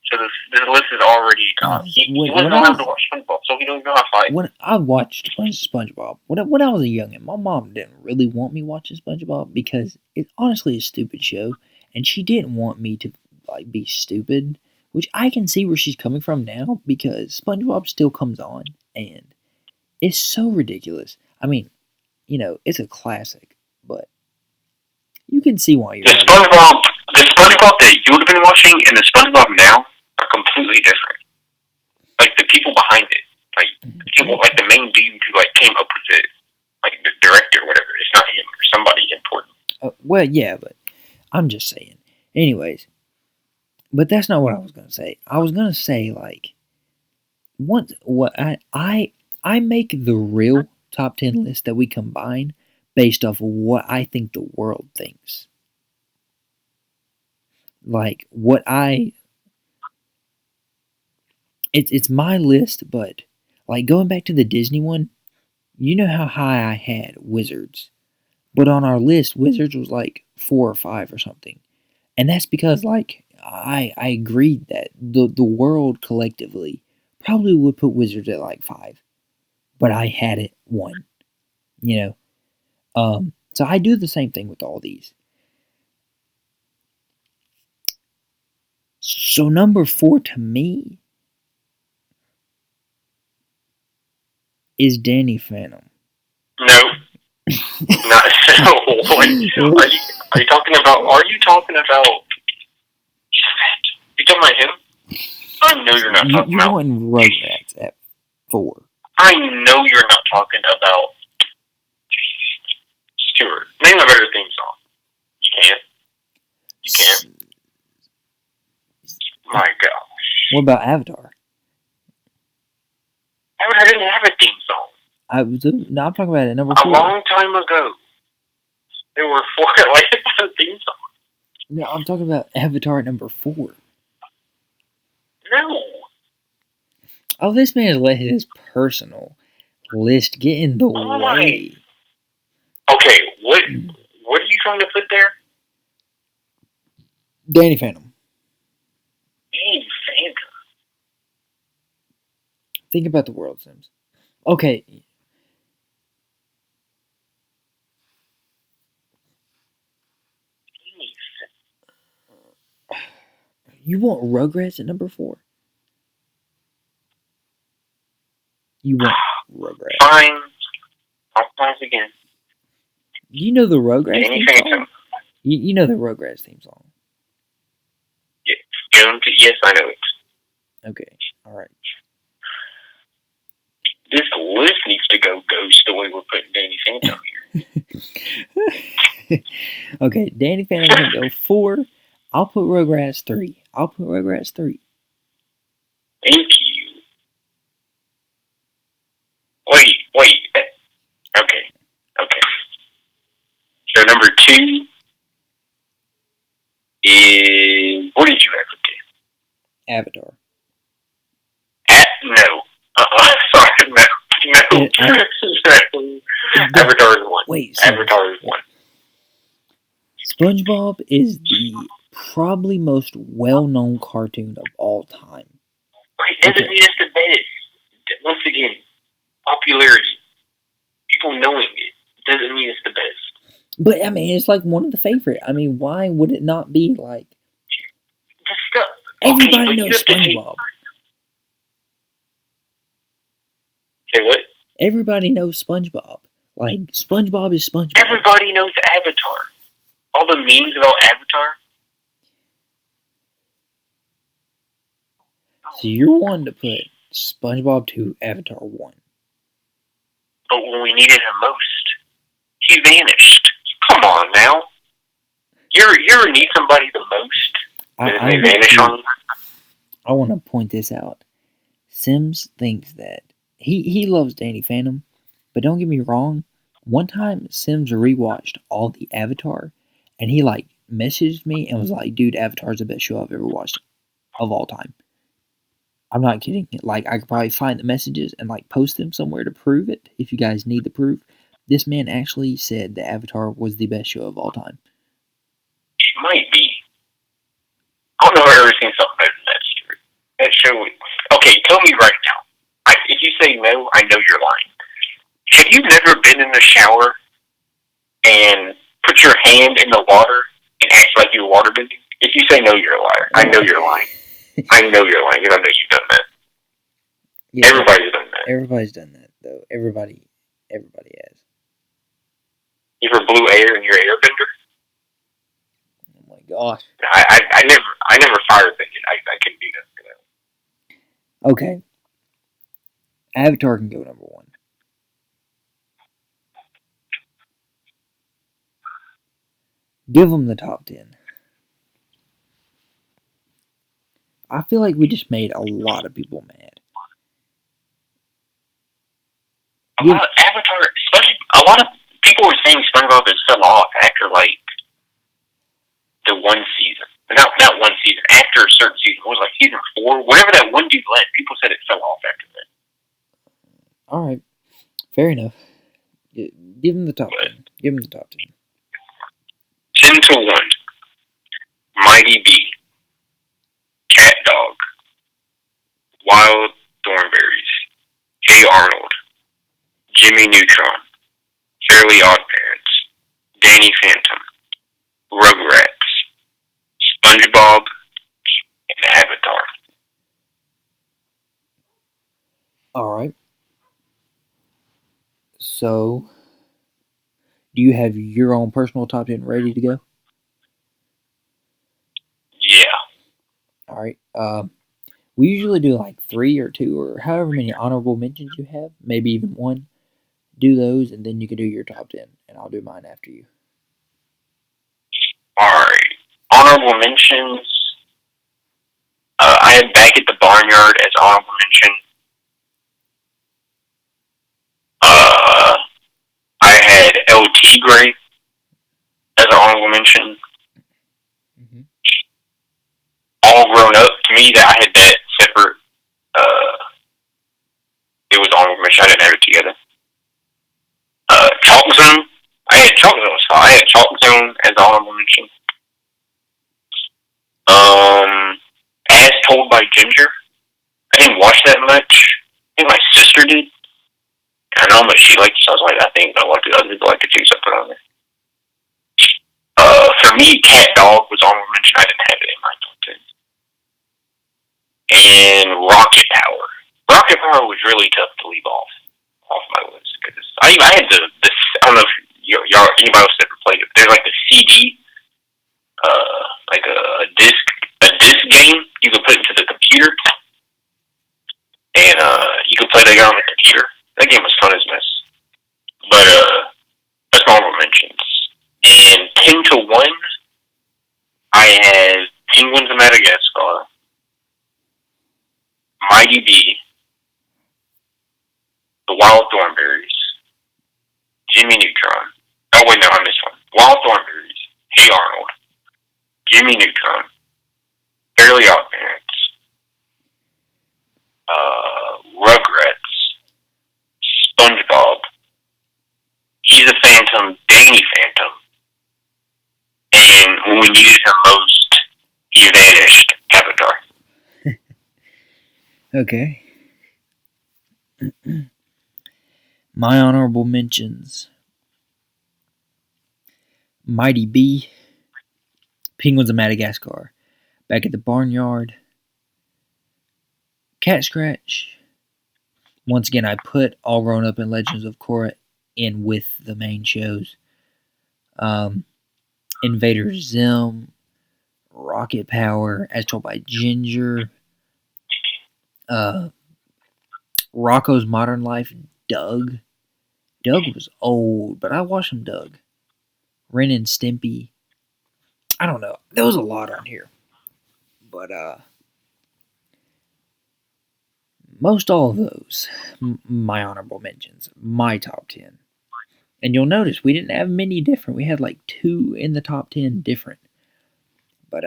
So this list is already gone. He wasn't allowed to watch SpongeBob, so he don't know how to fight. When I watched SpongeBob, when I was a youngin', my mom didn't really want me watching SpongeBob because it honestly is a stupid show, and she didn't want me to be stupid, which I can see where she's coming from now because SpongeBob still comes on, and it's so ridiculous. I mean, it's a classic, but you can see why you're. The SpongeBob that you would have been watching and the SpongeBob now are completely different. Like the people behind it, like the main dude who came up with it, like the director or whatever. It's not him or somebody important. Well, yeah, but I'm just saying. Anyways, but that's not what I was gonna say. I was gonna say what I make the real top 10 list that we combine based off of what I think the world thinks. It's my list, but going back to the Disney one, you know how high I had Wizards, but on our list, Wizards was 4 or 5 or something, and that's because I agreed that the world collectively probably would put Wizards at 5, but I had it 1, So I do the same thing with all these. So number 4 to me is Danny Phantom. No. Not so. What? Are you talking about? Are you talking about? You talking about him? I know you're not talking You about. want Rugrats at 4. I know you're not talking about Stewart. Name a better theme song. You can't. You can't. My gosh. What about Avatar? Avatar didn't have a theme song. No, I'm talking about it. Number 4. A long time ago, there were 4 like a theme song. No, I'm talking about Avatar at number 4. No. Oh, this man has let his personal list get in the way. Okay, what are you trying to put there? Danny Phantom. Danny Phantom. Think about the world, Sims. Okay. You want Rugrats at number 4? You want Rugrats. Fine. I'll pass again. You know the Rugrats Danny theme Phantom. song? You know the Rugrats theme song. Yes, I know it. Okay, alright. This list needs to go ghost the way we're putting Danny Phantom here. Okay, Danny Phantom can go 4. I'll put Rugrats 3. Thank you. Wait. Okay. So number 2 is, what did you have for 2? Avatar. No. Sorry, no. Avatar is 1. Wait, Avatar is 1. SpongeBob is the probably most well-known cartoon of all time. It doesn't mean it's the best. Once again, popularity. People knowing it doesn't mean it's the best. But, I mean, it's like one of the favorite. I mean, why would it not be like... Everybody knows SpongeBob. Say what? Everybody knows SpongeBob. Like, SpongeBob is SpongeBob. Everybody knows Avatar. All the memes about Avatar. So you're one to put SpongeBob 2, Avatar 1. But when we needed him most, he vanished. Come on now. You ever need somebody the most, and then they vanish on you? I want to point this out. Sims thinks that he loves Danny Phantom, but don't get me wrong. One time, Sims rewatched all the Avatar, and he like messaged me and was like, "Dude, Avatar's the best show I've ever watched of all time." I'm not kidding. Like, I could probably find the messages and like post them somewhere to prove it. If you guys need the proof, this man actually said that Avatar was the best show of all time. It might be. I don't know if I've ever seen something better than that story. That show. Okay, tell me right now. If you say no, I know you're lying. Have you never been in the shower and put your hand in the water and act like you're waterbending? If you say no, you're a liar. I know you're lying. I know you're lying. I know you've done that. Yeah, everybody's done that. Everybody's done that, though. Everybody has. You ever blew air in your airbender? Oh my gosh. I never fired thinking. I couldn't do that. Okay. Avatar can go number 1. Give them the top 10. I feel like we just made a lot of people mad. A lot of people were saying SpongeBob has fell off after like the one season. Not one season. After a certain season, it was like season 4, whatever that one dude led. People said it fell off after that. All right, fair enough. Give him the top 10. Give him the top 10. 10 to 1. Mighty B. Cat Dog. Wild Thornberries. Hey Arnold. Jimmy Neutron. Fairly Odd Parents. Danny Phantom. Rugrats. SpongeBob. And Avatar. All right. So, Do you have your own personal top 10 ready to go? Yeah. All right. We usually do like 3 or 2 or however many honorable mentions you have, maybe even 1. Do those, and then you can do your top 10, and I'll do mine after you. Alright. Honorable mentions. I had Back at the Barnyard as honorable mention. I had El Tigre as an honorable mention. Mm-hmm. All Grown Up, to me, that I had that separate. It was honorable mention. I didn't have it together. Chalk Zone. I had Chalk Zone. So I had Chalk Zone as an honorable mention. As Told by Ginger. I didn't watch that much. I think my sister did. I know how much she liked it, so I was like, I think I like it. Other people like it too, so I put it on there. For me, Cat Dog was honorable mention. I didn't have it in my top 10. And Rocket Power. Rocket Power was really tough to leave off my list because I had the I don't know if y'all anybody else ever played it. There's like the CD, like a disc game you could put into the computer, and you could play that game on the computer. That game was fun as mess. But that's my honorable mentions. And 10 to 1, I had Penguins of Madagascar, Mighty B, The Wild Thornberries, Jimmy Neutron. Oh wait, no, I missed one. Wild Thornberries, Hey Arnold, Jimmy Neutron, Fairly Odd Parents, Rugrats, SpongeBob, He's a Phantom, Danny Phantom, and when we needed him most, he vanished, Avatar. Okay. My honorable mentions: Mighty B, Penguins of Madagascar, Back at the Barnyard, Cat Scratch. Once again, I put All Grown Up and Legends of Korra in with the main shows. Invader Zim, Rocket Power, As Told by Ginger, Rocco's Modern Life, Doug. Doug was old, but I watched him, Doug. Ren and Stimpy. I don't know. There was a lot on here. But most all of those, my honorable mentions, my top 10. And you'll notice we didn't have many different. We had like 2 in the top 10 different. But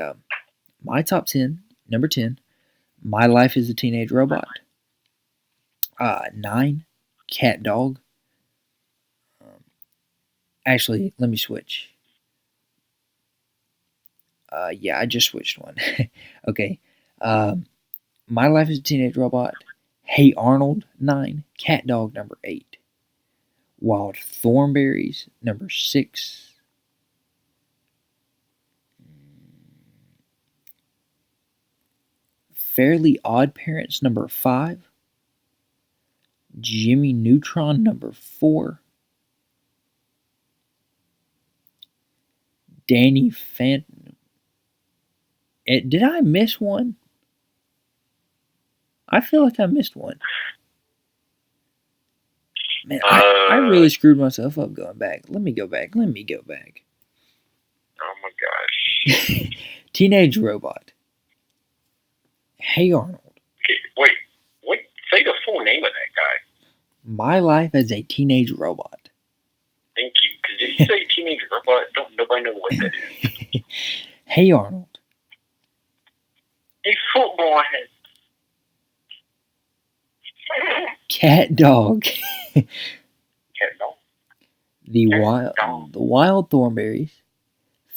my top 10, number 10, My Life as a Teenage Robot. 9, Cat Dog. Actually, let me switch. Yeah, I just switched one. Okay. My Life as a Teenage Robot. Hey Arnold, 9. Cat Dog, number 8. Wild Thornberries, number 6. Fairly Odd Parents, number 5. Jimmy Neutron, number 4. Danny Phantom. Did I miss one? I feel like I missed one. Man, I really screwed myself up going back. Let me go back. Oh my gosh. Teenage Robot. Hey Arnold. Okay, wait. Say the full name of that guy. My Life as a Teenage Robot. Thank you. Because if you say Teenage Robot, don't nobody know what that is. Hey Arnold. A football head. Cat Dog. Cat Dog. The Wild Thornberries.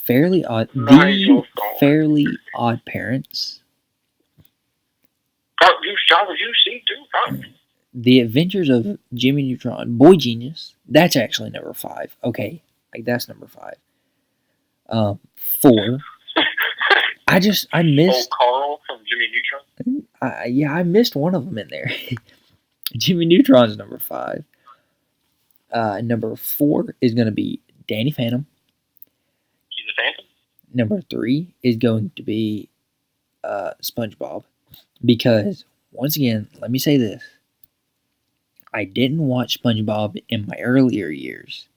Fairly Odd Parents. The Adventures of Jimmy Neutron. Boy Genius. That's actually number 5. Okay, like that's number 5. 4. I missed. Carl from Jimmy Neutron. I missed one of them in there. Jimmy Neutron's number 5. Number 4 is going to be Danny Phantom. He's a Phantom? Number 3 is going to be SpongeBob. Because, once again, let me say this. I didn't watch SpongeBob in my earlier years.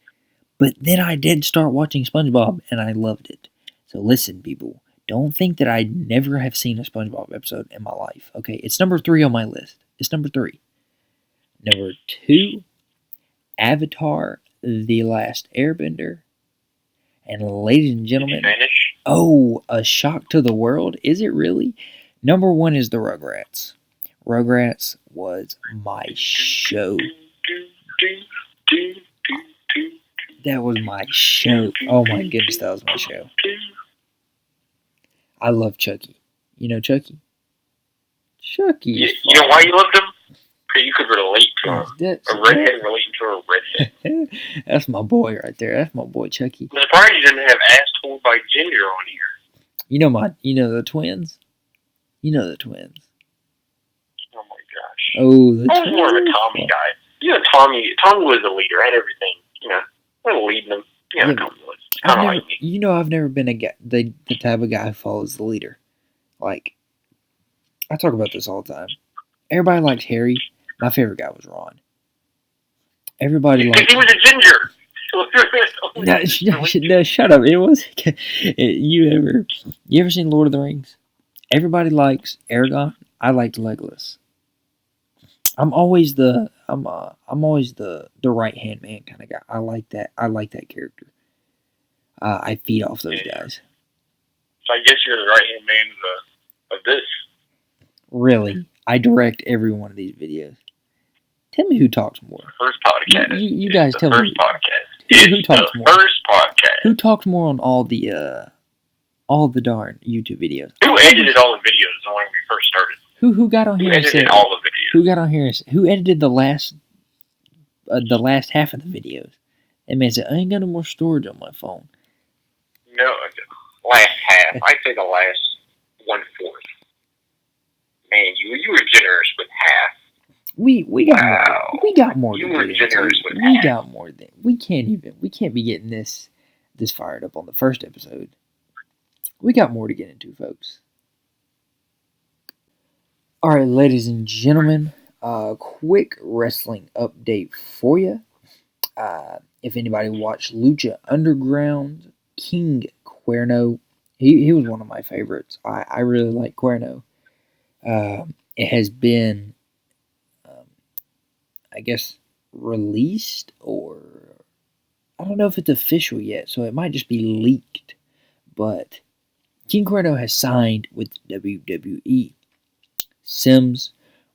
But then I did start watching SpongeBob, and I loved it. So listen, people. Don't think that I never have seen a SpongeBob episode in my life. Okay, it's number 3 on my list. It's number 3. Number 2, Avatar, The Last Airbender. And ladies and gentlemen, oh, a shock to the world. Is it really? Number 1 is the Rugrats. Rugrats was my show. That was my show. Oh my goodness, that was my show. I love Chucky. You know Chucky? Chucky. You know why you loved him? Because you could relate to him. A redhead relating to a redhead. That's my boy right there. That's my boy Chucky. I'm surprised you didn't have Ass Told by Ginger on here. You know the twins? You know the twins. Oh my gosh. Oh, the twins. I was more of a Tommy guy. You know, Tommy was the leader. Had everything. You know, I was leading them. Yeah, Tommy was. Kind of like me. You know, I've never been the type of guy who follows the leader. Like, I talk about this all the time. Everybody likes Harry. My favorite guy was Ron. Everybody likes. He was a ginger. No, shut up. It was. You ever seen Lord of the Rings? Everybody likes Aragorn. I liked Legolas. I'm always the right hand man kind of guy. I like that. I like that character. I feed off those guys. So I guess you're the right hand man of this. Really, I direct every one of these videos. Tell me who talks more. First podcast. You guys tell me. First podcast. Who talks more? First podcast. Who talks more on all the darn YouTube videos? Who edited all the videos when we first started? Who got on here and said all the videos? Who got on here and who edited the last half of the videos? That man said, I ain't got no more storage on my phone. No, last half. I'd say the last 1/4. Man, you were generous with half. We got more. We got more. You were generous with we half. got more than we can't be getting this fired up on the first episode. We got more to get into, folks. All right, ladies and gentlemen, quick wrestling update for you. If anybody watched Lucha Underground, King Cuerno, he was one of my favorites. I really like Cuerno. It has been, I guess, released, or I don't know if it's official yet, so it might just be leaked. But King Cuerno has signed with WWE. Sims,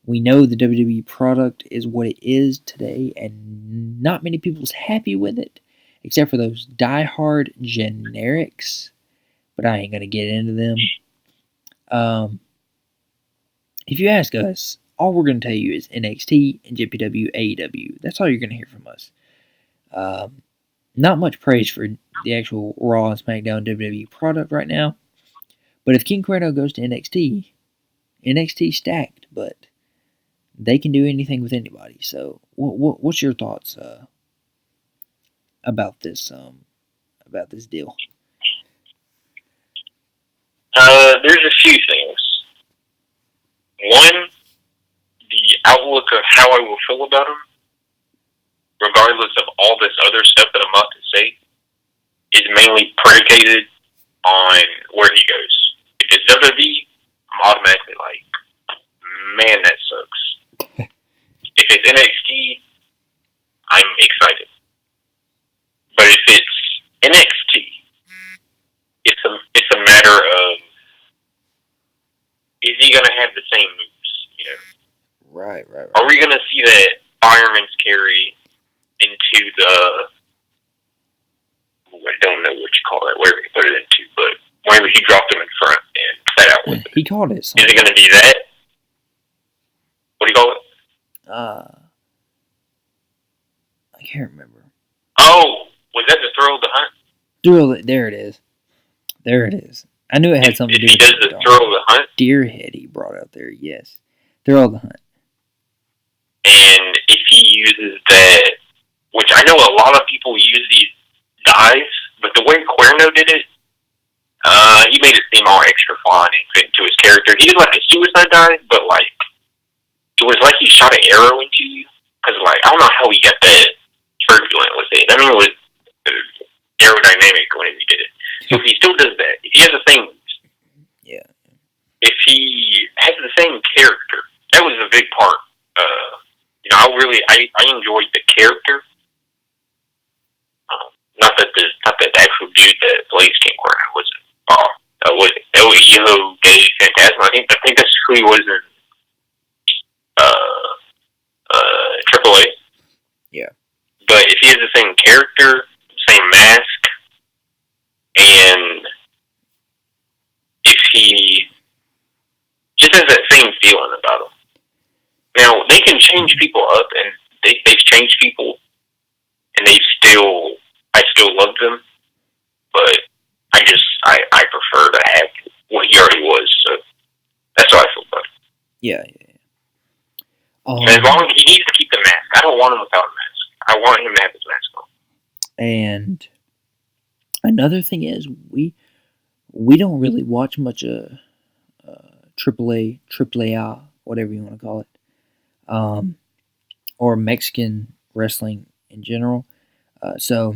we know the WWE product is what it is today, and not many people's happy with it, except for those die-hard generics. But I ain't gonna get into them. If you ask us, all we're gonna tell you is NXT and JPW, AEW. That's all you're gonna hear from us. Not much praise for the actual Raw and SmackDown WWE product right now. But if King Cuerno goes to NXT stacked, but they can do anything with anybody. So, what's your thoughts about this deal? There's a few things. One, the outlook of how I will feel about him, regardless of all this other stuff that I'm about to say, is mainly predicated on where he goes. If it's WWE, I'm automatically like, man, that sucks. If it's NXT, I'm excited. But if it's NXT, it's a matter of, is he going to have the same moves? You know, Right. Are we going to see that fireman's carry into the, I don't know what you call that, wherever he put it into, but whenever he dropped him in front and set out with it. He called it Is something. it going to be that? What do you call it? I can't remember. Oh, was that the throw of the hunt? There it is. There it is. I knew it had something to do If with he does the throw of the hunt, Deerhead he brought out there, yes. Throw of the hunt. and if he uses that, which I know a lot of people use dies, but the way Cuerno did it, he made it seem all extra fun and fit into his character. He did like a suicide dive, but like it was like he shot an arrow into you. Because like I don't know how he got that turbulent with it. I mean, it was aerodynamic when he did it. So if he still does that, if he has the same, Yeah. if he has the same character, that was a big part. I enjoyed the character. Not that the actual dude that plays King Cuerno wasn't. Was Elio de Phantasma. I think that's who he was in AAA. Yeah. But if he has the same character, same mask, and if he just has that same feeling about him. Now, they can change people up, and they've changed people, and I still love them, but I prefer to have what he already was, so that's how I feel about it. Yeah. And as long as he needs to keep the mask, I don't want him without a mask. I want him to have his mask on. And another thing is, we don't really watch much AAA, whatever you want to call it, or Mexican wrestling in general. So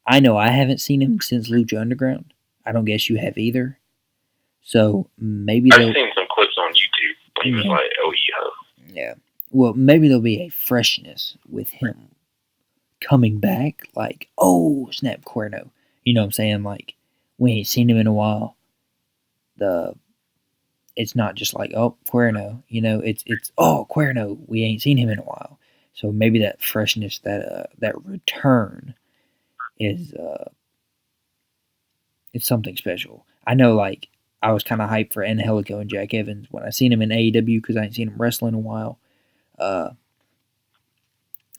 I know I haven't seen him since Lucha Underground. I don't guess you have either. So maybe I've seen some clips on YouTube when he was like, "Oh yeah." Yeah. Well, maybe there'll be a freshness with him coming back. Like, oh snap, Cuerno. You know what I'm saying? Like, we ain't seen him in a while. It's not just like, oh, Cuerno. You know, it's oh, Cuerno. We ain't seen him in a while. So maybe that freshness, that return, is it's something special. I know, like, I was kind of hyped for Angelico and Jack Evans when I seen him in AEW because I ain't seen him wrestle in a while.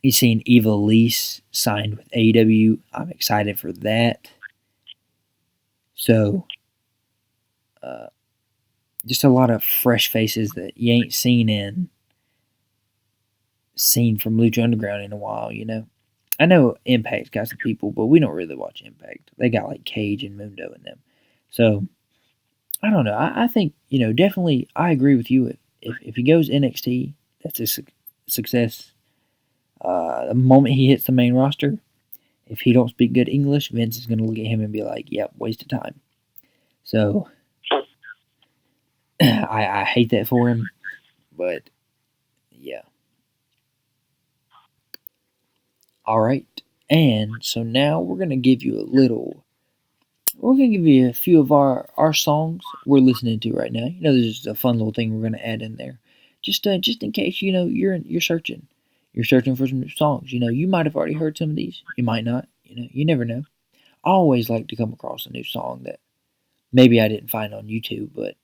He's seen Eva Lise signed with AEW. I'm excited for that. So, just a lot of fresh faces that you ain't seen from Lucha Underground in a while, you know. I know Impact's got some people, but we don't really watch Impact. They got like Cage and Mundo in them. So, I don't know. I think, definitely I agree with you. If he goes NXT, that's a success. The moment he hits the main roster, if he don't speak good English, Vince is going to look at him and be like, yep, waste of time. So, I hate that for him, but yeah. All right. And so now we're going to give you a few of our songs we're listening to right now. There's just a fun little thing we're going to add in there. Just in case, you're searching. You're searching for some new songs. You might have already heard some of these. You might not. You never know. I always like to come across a new song that maybe I didn't find on YouTube,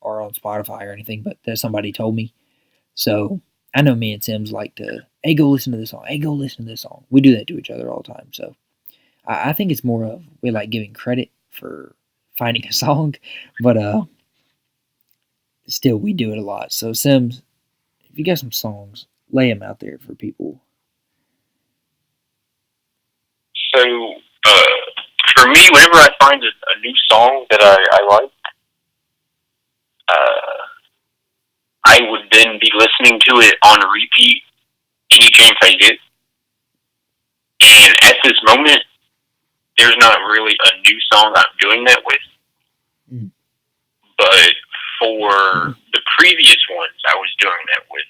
or on Spotify or anything, but that somebody told me. So I know me and Sims like to, hey, go listen to this song. Hey, go listen to this song. We do that to each other all the time. So I think it's more of we like giving credit for finding a song, but still we do it a lot. So Sims, if you got some songs, lay them out there for people. So for me, whenever I find a new song that I like, I would then be listening to it on repeat any chance I get. And at this moment, there's not really a new song I'm doing that with. Mm. But for the previous ones I was doing that with,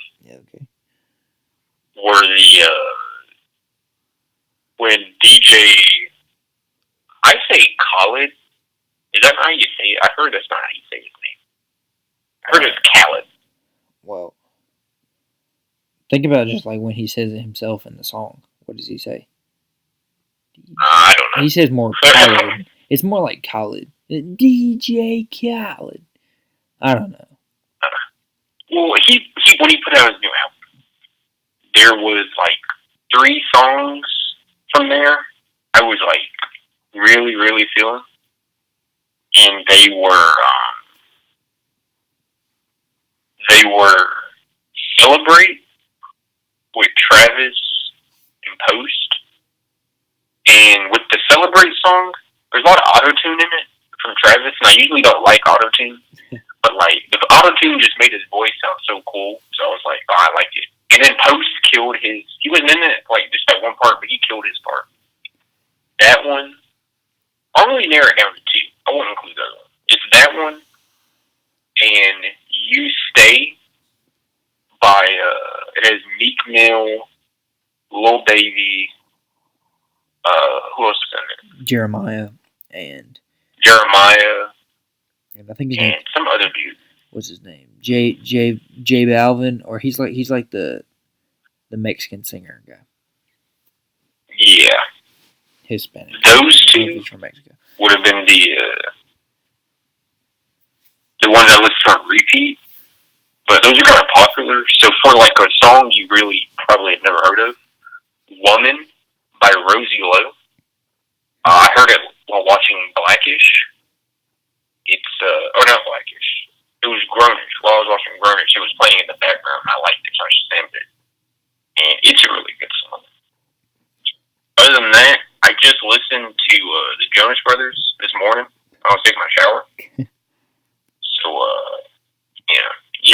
were the when DJ, I say Khaled. Is that not how you say it? I heard that's not how you say his name. I heard it's Khaled. Well, think about just like when he says it himself in the song. What does he say? I don't know. He says more Khaled. It's more like Khaled. DJ Khaled. I don't know. Well, he when he put out his new album, there was like 3 songs from there I was like really, really feeling, and they were Celebrate with Travis and Post, And with the Celebrate song, there's a lot of auto-tune in it from Travis, and I usually don't like auto-tune. But, like, the auto-tune just made his voice sound so cool, so I was like, oh, I like it. And then Post killed his... He wasn't in it, like, just that one part, but he killed his part. That one... I'll really narrow it down to two. I won't include the other one. It's that one, and You Stay by, it has Meek Mill, Lil Baby, who else is in there? Jeremiah, and I think his name, some other dude. What's his name? J Balvin, or he's like the Mexican singer guy. Yeah. Hispanic. Those two from Mexico would have been the ones I listened to on repeat. But those are kind of popular. So for like a song you really probably had never heard of, Woman by Rosie Lowe. I heard it while watching Blackish. It's, or not Blackish. It was Grownish. While I was watching Grownish, it was playing in the background, and I liked it, so I sampled it. And it's a really good song. Other than that, I just listened to the Jonas Brothers this morning. I was taking my shower. So,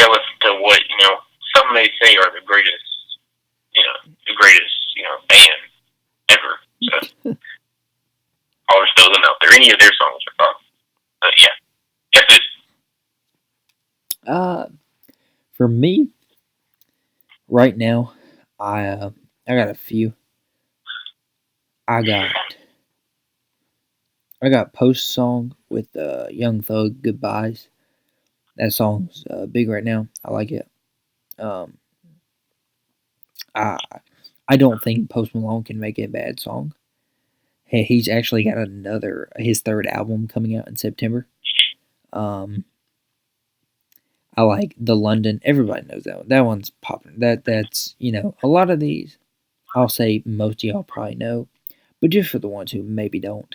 listen to what, some may say are the greatest band ever. So, I'll just throw them out there. Any of their songs are fun. Yes, for me, right now, I got a few. I got Post song with Young Thug, Goodbyes. That song's big right now. I like it. I don't think Post Malone can make a bad song. Hey, he's actually got his third album coming out in September. I like The London. Everybody knows that one. That one's popular. That's a lot of these. I'll say most of y'all probably know, but just for the ones who maybe don't.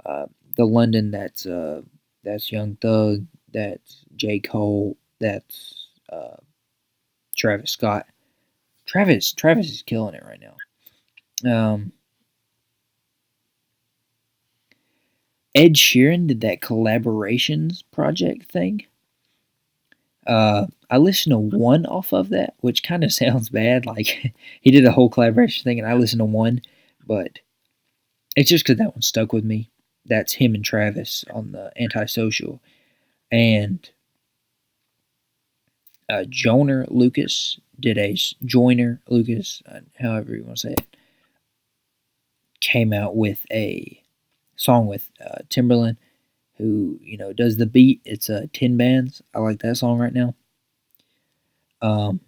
The London. That's Young Thug. That's J. Cole. That's Travis Scott. Travis is killing it right now. Ed Sheeran did that collaborations project thing. I listened to one off of that, which kind of sounds bad. Like, he did a whole collaboration thing, and I listened to one, but it's just because that one stuck with me. That's him and Travis on the Antisocial. And Joyner Lucas, however you want to say it, came out with a song with Timberland, who, does the beat. It's 10 Bands. I like that song right now. And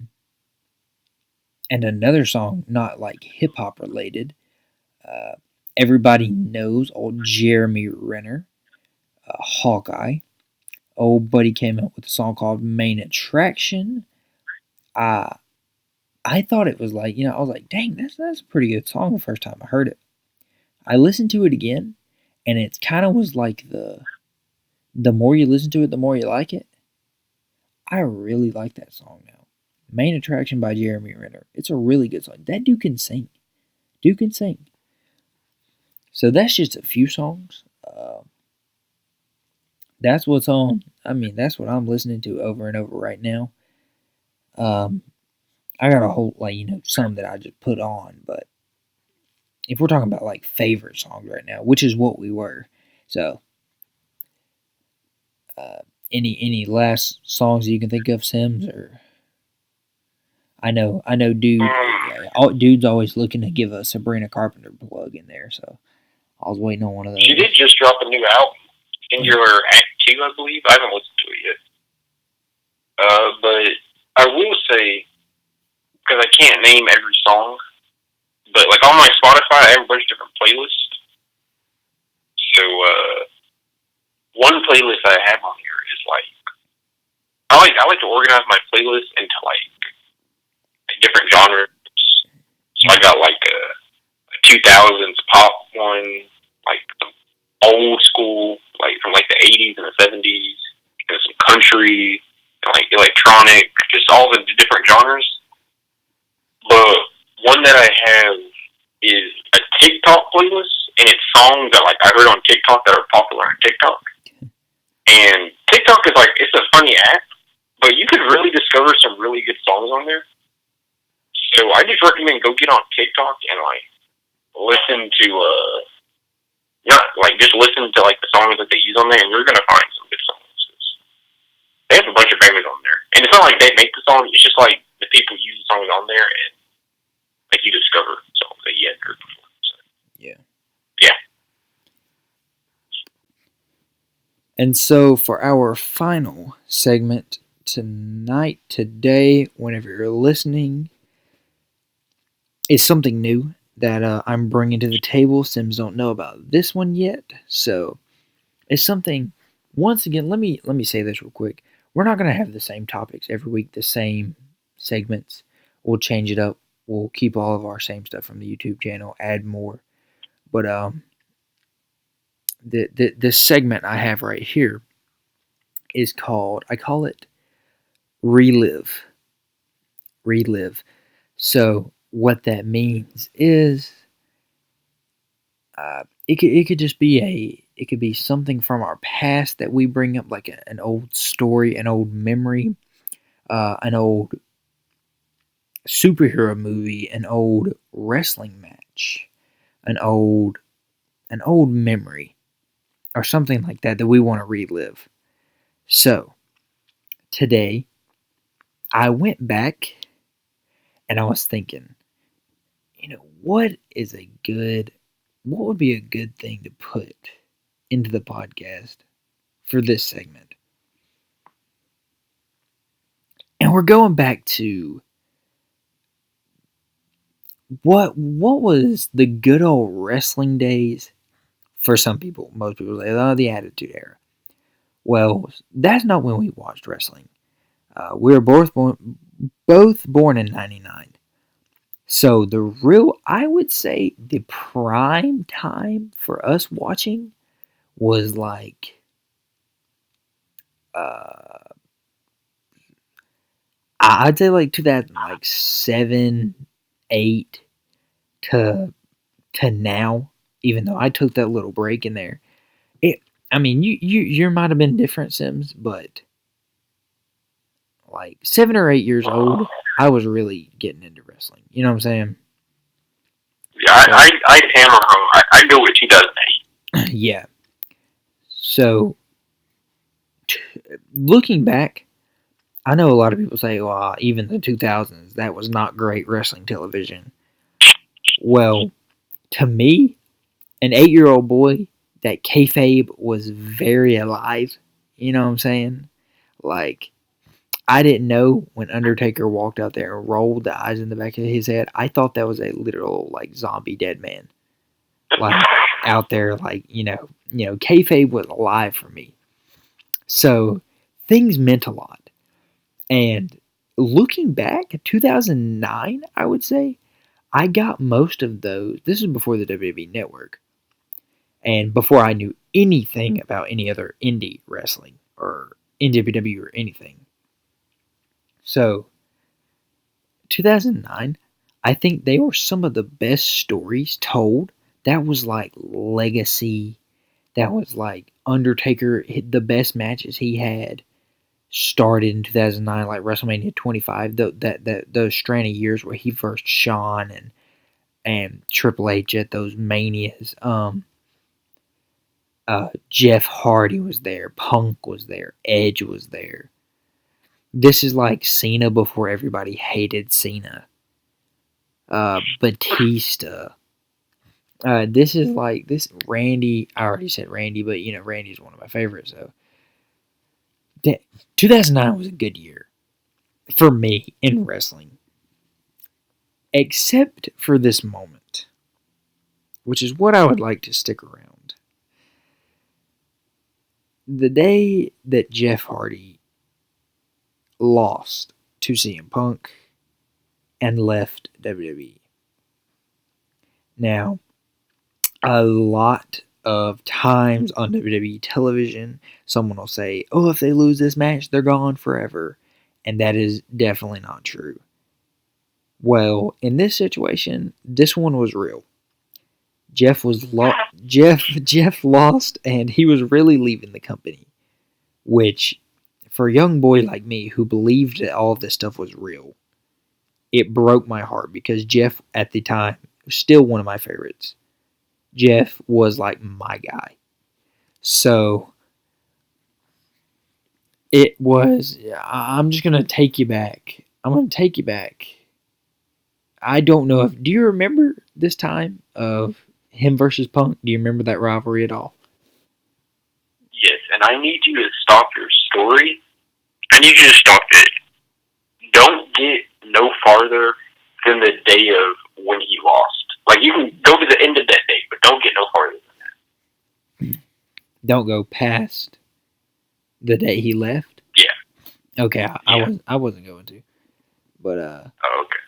another song, not like hip-hop related, everybody knows old Jeremy Renner, Hawkeye. Old buddy came out with a song called Main Attraction. I thought it was like, I was like, dang, that's a pretty good song the first time I heard it. I listened to it again, and it kind of was like the more you listen to it, the more you like it. I really like that song now. Main Attraction by Jeremy Renner. It's a really good song. That dude can sing. So that's just a few songs. That's what's on. That's what I'm listening to over and over right now. I got a whole, some that I just put on, but if we're talking about, favorite songs right now, which is what we were. So, any last songs that you can think of, Sims, or... I know, dude's always looking to give a Sabrina Carpenter plug in there, so I was waiting on one of those. She did just drop a new album, Singular Act 2, I believe. I haven't listened to it yet. But I will say, because I can't name every song, but on my Spotify, I have a bunch of different playlists. So, one playlist I have on here is I like to organize my playlist into different genres. So I got a 2000s pop one, old school, from the 80s and the 70s, some country, and electronic, just all the different genres. But one that I have is a TikTok playlist, and it's songs that like I heard on TikTok that are popular on TikTok. And TikTok is like, it's a funny app, but you could really discover some really good songs on there. So I just recommend go get on TikTok and like listen to not like just listen to like the songs that they use on there, and you're gonna find some good songs. They have a bunch of bangers on there, and it's not like they make the song. It's just like the people use the songs on there, and like you discover songs that you hadn't heard before. So, yeah. Yeah. And so for our final segment today, whenever you're listening, is something new that I'm bringing to the table. Sims don't know about this one yet, so it's something. Once again, let me say this real quick. We're not going to have the same topics every week, the same segments. We'll change it up. We'll keep all of our same stuff from the YouTube channel, add more. But the segment I have right here is called, I call it Relive. Relive. So what that means is it could just be it could be something from our past that we bring up, like an old story, an old memory, an old superhero movie, an old wrestling match, an old memory, or something like that we want to relive. So today I went back and I was thinking, what would be a good thing to put into the podcast for this segment? And we're going back to what was the good old wrestling days for some people. Most people say, the Attitude Era. Well, that's not when we watched wrestling. We were both born in 99. So I would say the prime time for us watching was like I'd say like 2007, 8 to now. Even though I took that little break in there, you might have been different, Sims, but like 7 or 8 years old, I was really getting into wrestling. You know what I'm saying? Yeah, I hammer home. I go with 2008. Yeah. So, looking back, I know a lot of people say, well, even the 2000s, that was not great wrestling television. Well, to me, an 8-year-old boy, that kayfabe was very alive. You know what I'm saying? Like, I didn't know when Undertaker walked out there and rolled the eyes in the back of his head. I thought that was a literal like zombie dead man, like out there. Like kayfabe was alive for me. So things meant a lot. And looking back at 2009, I would say I got most of those. This is before the WWE Network, and before I knew anything about any other indie wrestling or NWW or anything. So, 2009, I think they were some of the best stories told. That was like legacy. That was like Undertaker, the best matches he had started in 2009, like WrestleMania 25. Those strand of years where he versed Shawn and Triple H at those manias. Jeff Hardy was there. Punk was there. Edge was there. This is like Cena before everybody hated Cena. Batista. This is like this Randy. I already said Randy, but Randy's one of my favorites. So 2009 was a good year for me in wrestling, except for this moment, which is what I would like to stick around. The day that Jeff Hardy lost to CM Punk and left WWE. Now, a lot of times on WWE television, someone will say, oh, if they lose this match, they're gone forever. And that is definitely not true. Well, in this situation, this one was real. Jeff lost, and he was really leaving the company, which, for a young boy like me who believed that all of this stuff was real, it broke my heart because Jeff at the time was still one of my favorites. Jeff was like my guy. So it was, I'm just going to take you back. I'm going to take you back. I don't know do you remember this time of him versus Punk? Do you remember that rivalry at all? Yes, and I need you to stop your story. I need you to stop it. Don't get no farther than the day of when he lost. Like, you can go to the end of that day, but don't get no farther than that. Don't go past the day he left? Yeah. Okay, I wasn't going to. But, Oh, okay.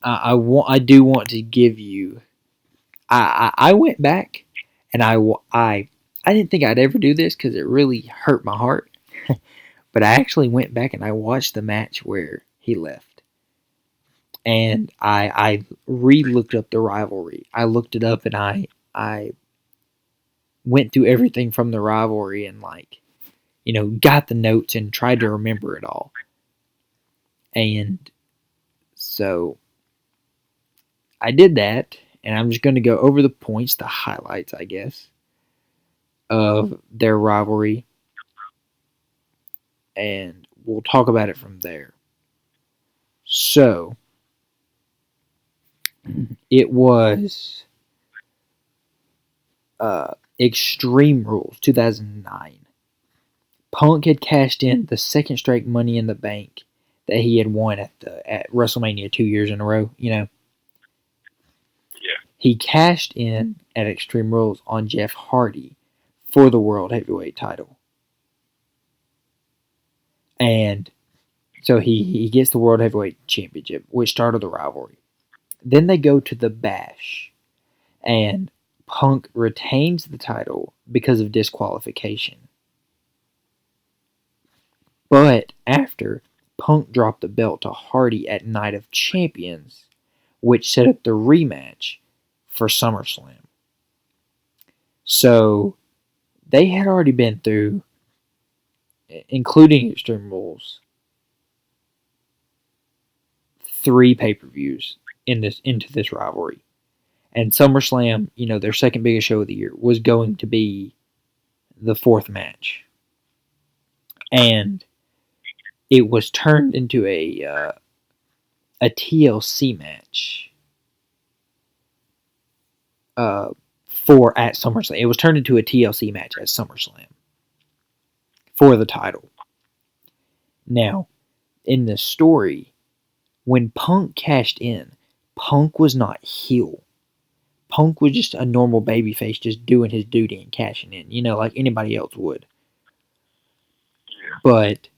I do want to give you. I went back, and I didn't think I'd ever do this because it really hurt my heart. But I actually went back and I watched the match where he left, and I re-looked up the rivalry. I looked it up, and I went through everything from the rivalry and got the notes and tried to remember it all. And so I did that, and I'm just going to go over the points, the highlights, I guess, of their rivalry, and we'll talk about it from there. So, it was Extreme Rules 2009. Punk had cashed in the second straight Money in the Bank that he had won at WrestleMania 2 years in a row, Yeah. He cashed in at Extreme Rules on Jeff Hardy for the World Heavyweight title. And so he gets the World Heavyweight Championship, which started the rivalry. Then they go to the Bash, and Punk retains the title because of disqualification. But after, Punk dropped the belt to Hardy at Night of Champions, which set up the rematch for SummerSlam. So they had already been through, including Extreme Rules, 3 pay-per-views into this rivalry. And SummerSlam, their second biggest show of the year, was going to be the 4th match. And it was turned into a TLC match at SummerSlam. It was turned into a TLC match at SummerSlam for the title. Now, in the story, when Punk cashed in, Punk was not heel. Punk was just a normal babyface just doing his duty and cashing in, like anybody else would. Yeah. But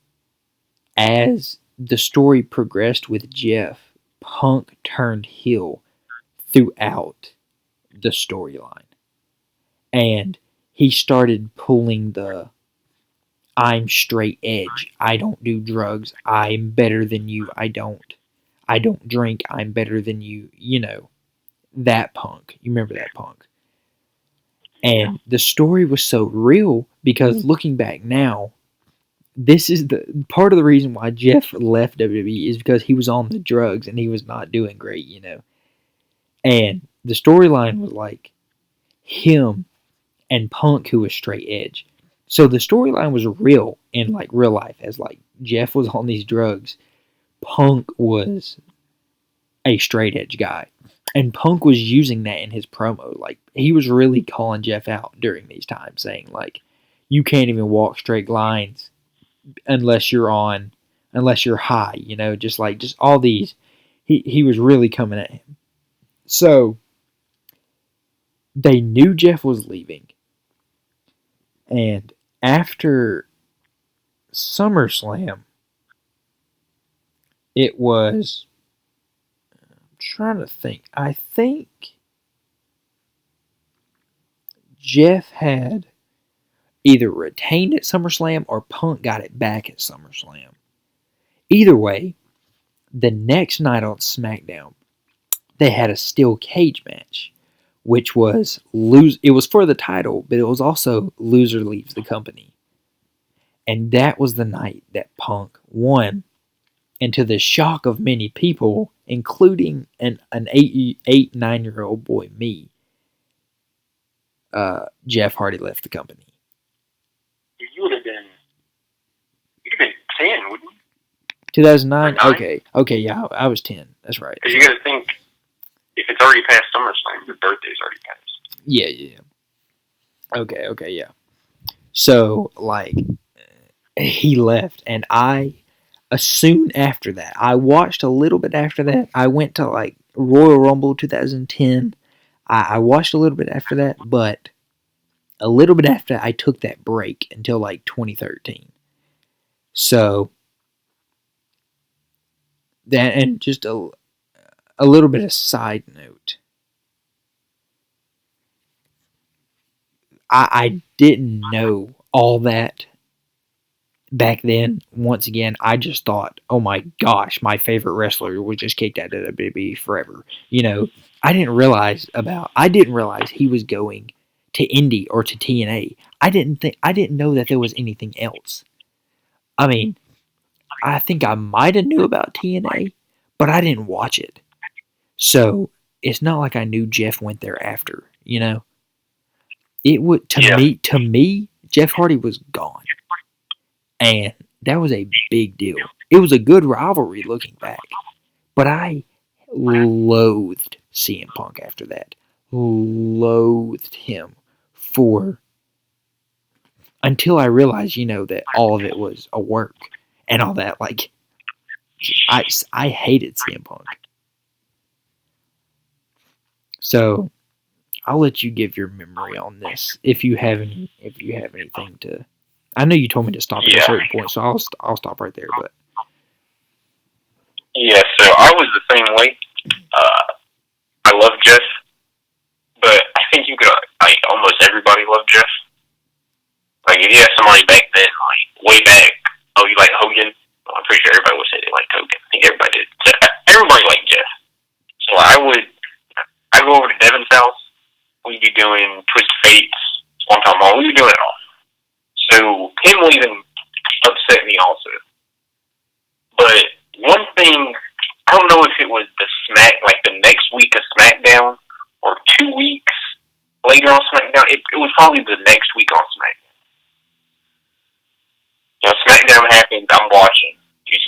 as the story progressed with Jeff, Punk turned heel throughout the storyline. And he started pulling the I'm straight edge. I don't do drugs. I'm better than you. I don't drink. I'm better than you. That Punk. You remember that Punk. And the story was so real because looking back now, this is the part of the reason why Jeff left WWE is because he was on the drugs and he was not doing great, And the storyline was like him and Punk, who was straight edge. So the storyline was real in real life, as Jeff was on these drugs. Punk was a straight edge guy. And Punk was using that in his promo. He was really calling Jeff out during these times, saying, you can't even walk straight lines unless you're high, just all these. He was really coming at him. So, they knew Jeff was leaving. And after SummerSlam, it was... I'm trying to think. I think Jeff had either retained at SummerSlam or Punk got it back at SummerSlam. Either way, the next night on SmackDown, they had a steel cage match, which was it was for the title, but it was also loser leaves the company. And that was the night that Punk won. And to the shock of many people, including an 9-year-old boy, me, Jeff Hardy left the company. You would have been 10, wouldn't you? 2009? Okay, yeah, I was 10. That's right. Because you got to think, if it's already past SummerSlam, your birthday's already passed. Yeah. Okay, yeah. So, like, he left, and soon after that, I watched a little bit after that. I went to, like, Royal Rumble 2010. I watched a little bit after that, but a little bit after I took that break until, like, 2013. So, that, and just a little bit of side note. I didn't know all that back then. Once again, I just thought, oh my gosh, my favorite wrestler was just kicked out of WWE forever. You know, I didn't realize he was going to Indy or to TNA. I didn't know that there was anything else. I mean, I think I might have knew about TNA, but I didn't watch it. So it's not like I knew Jeff went there after, you know. It would to me, Jeff Hardy was gone, and that was a big deal. It was a good rivalry looking back, but I loathed CM Punk after that. Loathed him until I realized, you know, that all of it was a work and all that. Like, I hated CM Punk. So I'll let you give your memory on this if you have anything to. I know you told me to stop at a certain point, so I'll stop right there. But yeah, so I was the same way. I love Jeff, but I think you could like almost everybody loved Jeff. Like if you have somebody back then, like way back, oh you like Hogan? Well, I'm pretty sure everybody would say they liked Hogan. I think everybody did. So everybody liked Jeff. So I go over to Devin's house. We'd be doing Twist Fates, One Time All. We'd be doing it all. So him leaving upset me also. But one thing, I don't know if it was the next week of SmackDown or 2 weeks later on SmackDown. It was probably the next week on SmackDown. You know, SmackDown happened. I'm watching.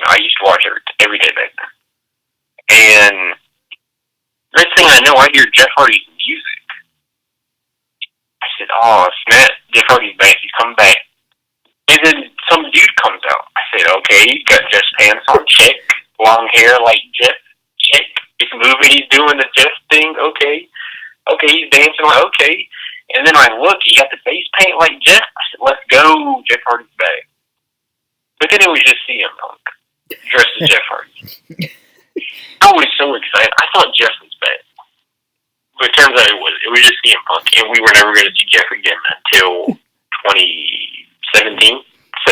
I used to watch every day back then. And next thing I know, I hear Jeff Hardy's music. I said, oh, snap, Jeff Hardy's back. He's coming back. And then some dude comes out. I said, okay, he's got Jeff's pants on. Check. Long hair like Jeff. Check. He's moving. He's doing the Jeff thing. Okay. Okay, he's dancing like, okay. And then I look, he got the face paint like Jeff. I said, let's go. Jeff Hardy's back. But then it was just CM Punk dressed as Jeff Hardy. I was so excited. I thought Jeff was back. But it turns out it was just CM Punk, and we were never going to see Jeff again until 2017. So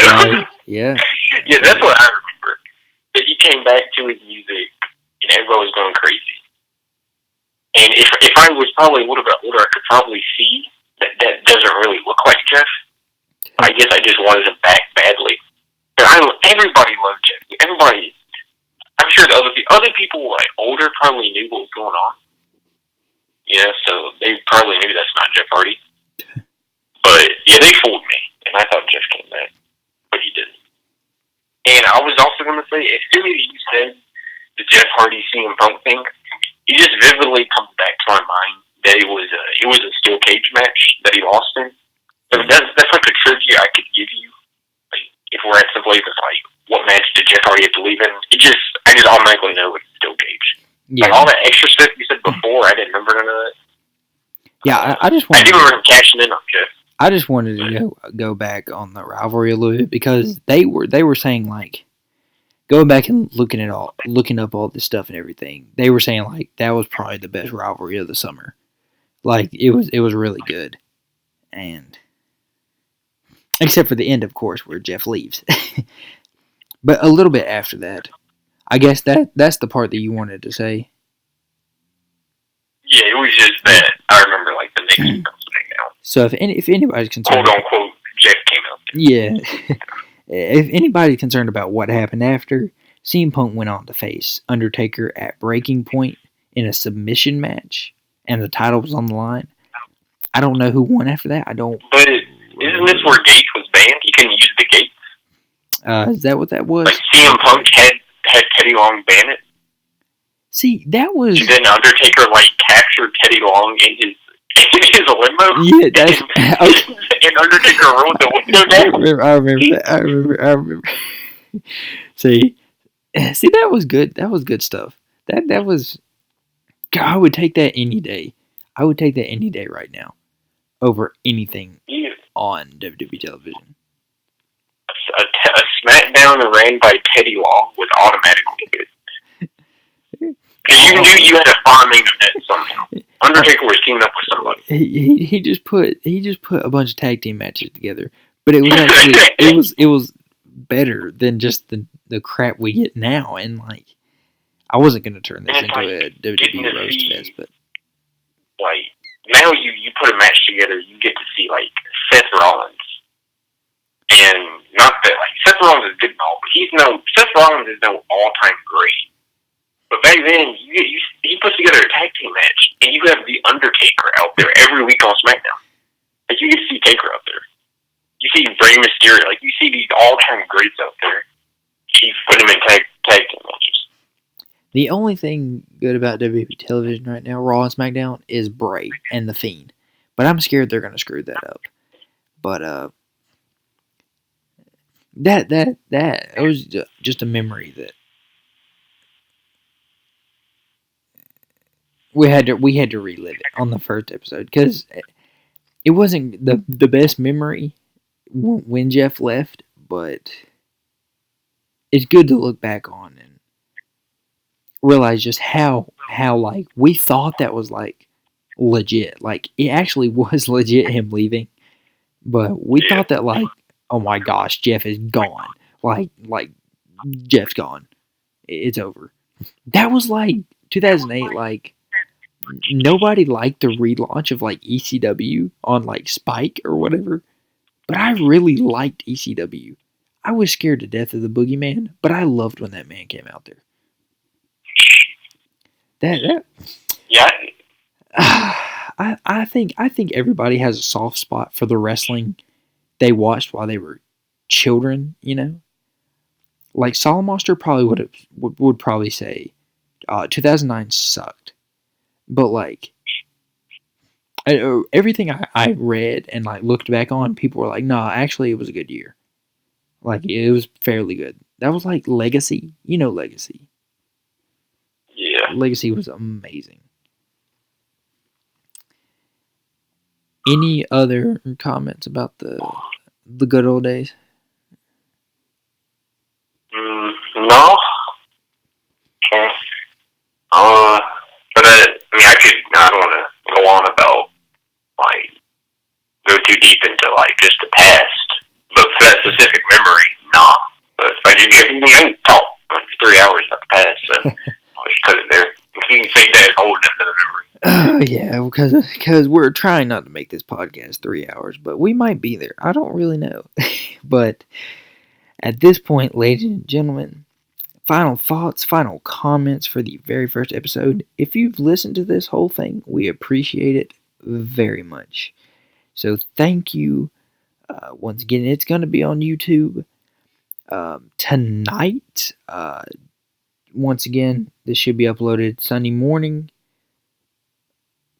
yeah, that's what I remember. But he came back to his music, and everybody was going crazy. And if I was probably a little bit older, I could probably see that doesn't really look like Jeff. I guess I just wanted him back badly. But everybody loved Jeff. Everybody. I'm sure the other people like older probably knew what was going on. Yeah, so they probably knew that's not Jeff Hardy. But yeah, they fooled me, and I thought Jeff came back, but he didn't. And I was also going to say, as soon as you said the Jeff Hardy CM Punk thing, it just vividly comes back to my mind that it was a steel cage match that he lost in. So that's like a trivia I could give you. Like, if we're at some place that's like, what match did Jeff Hardy have to leave in? I just automatically know it's steel cage. Yeah. Like all that extra stuff you said before, I didn't remember none of that. Yeah, I just wanted. I do remember him cashing in on Jeff. I just wanted to go back on the rivalry a little bit because they were saying like going back and looking up all this stuff and everything. They were saying like that was probably the best rivalry of the summer. Like it was really good, and except for the end, of course, where Jeff leaves. But a little bit after that, I guess that's the part that you wanted to say. Yeah, it was just that. I remember, like, the next week on SmackDown. So if anybody's concerned, quote unquote, Jeff came out there. Yeah. If anybody's concerned about what happened after, CM Punk went on to face Undertaker at Breaking Point in a submission match, and the title was on the line. I don't know who won after that. I don't. But isn't this where Gates was banned? He couldn't use the Gates. Is that what that was? Like CM Punk had Teddy Long ban it. See, that was. And then Undertaker captured Teddy Long in his limo. Yeah, that's. Okay. And Undertaker rolled the window down. I remember. See, that was good. That was good stuff. That was. God, I would take that any day. I would take that any day right now over anything on WWE television. A SmackDown ran by Teddy Long was automatically good. Because you knew you had a far main event somehow. Undertaker was teaming up with somebody. He just put a bunch of tag team matches together, but it was actually it was better than just the crap we get now. And I wasn't gonna turn this into a WWE roast fest, but now you put a match together, you get to see Seth Rollins, and not that Seth Rollins is good and all, but Seth Rollins is no all-time great. But back then, he puts together a tag team match, and you have the Undertaker out there every week on SmackDown. You get to see Taker out there. You see Rey Mysterio. You see these all-time greats out there. You put them in tag team matches. The only thing good about WWE television right now, Raw and SmackDown, is Bray and The Fiend. But I'm scared they're going to screw that up. But that was just a memory that we had to relive it on the first episode, because it wasn't the best memory when Jeff left, but it's good to look back on and realize just how we thought that was legit. It actually was legit him leaving, but we thought that oh my gosh, Jeff is gone. Jeff's gone. It's over. That was 2008. Nobody liked the relaunch of ECW on Spike or whatever, but I really liked ECW. I was scared to death of the Boogeyman, but I loved when that man came out there. Yeah. I think everybody has a soft spot for the wrestling they watched while they were children. Solid Monster probably would probably say 2009 sucked, but everything I read and looked back on, people were like, nah, actually it was a good year. It was fairly good. That was Legacy. Legacy. Yeah. Legacy was amazing. Any other comments about the good old days? No. Okay. But I don't want to go on about go too deep into just the past. But for that specific memory, nah. But if I can talk for 3 hours about the past, so I'll just cut it there. If you can say that, hold it to the memory. Yeah, because we're trying not to make this podcast 3 hours, but we might be there. I don't really know. But at this point, ladies and gentlemen, final thoughts, final comments for the very first episode. If you've listened to this whole thing, we appreciate it very much. So thank you. Once again, it's going to be on YouTube tonight. Once again, this should be uploaded Sunday morning.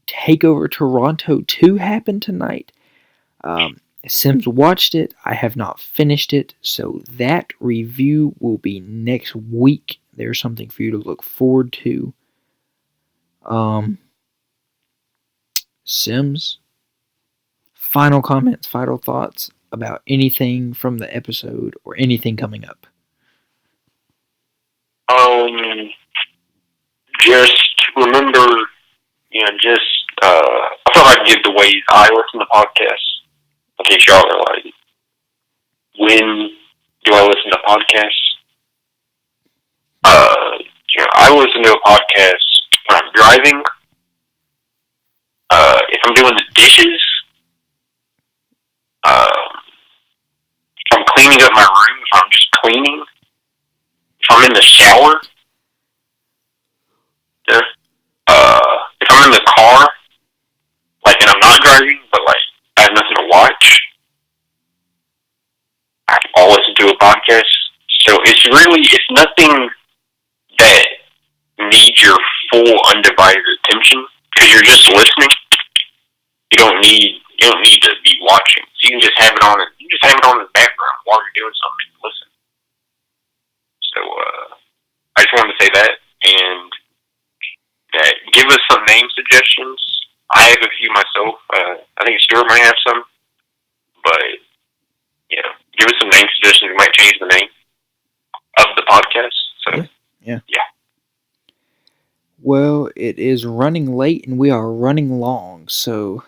TakeOver Toronto 2 happened tonight. Sims watched it. I have not finished it, so that review will be next week. There's something for you to look forward to. Sims, final comments, final thoughts about anything from the episode or anything coming up? Just remember, I thought I'd give the ways I listen to podcasts. In case y'all are when do I listen to podcasts? I listen to a podcast when I'm driving, If I'm doing the dishes, if I'm cleaning up my room, if I'm just cleaning, if I'm in the shower, yeah. If I'm in the car, like, and I'm not driving, but like I have nothing to watch, I'll listen to a podcast. So it's nothing that needs your full undivided attention because you're just listening. You don't need to be watching. So you can just have it on. You just have it on in the background while you're doing something. Listen. So I just wanted to say that, and that give us some name suggestions. I have a few myself. I think Stuart might have some, but give us some name suggestions. We might change the name of the podcast. So yeah. Well, it is running late and we are running long. So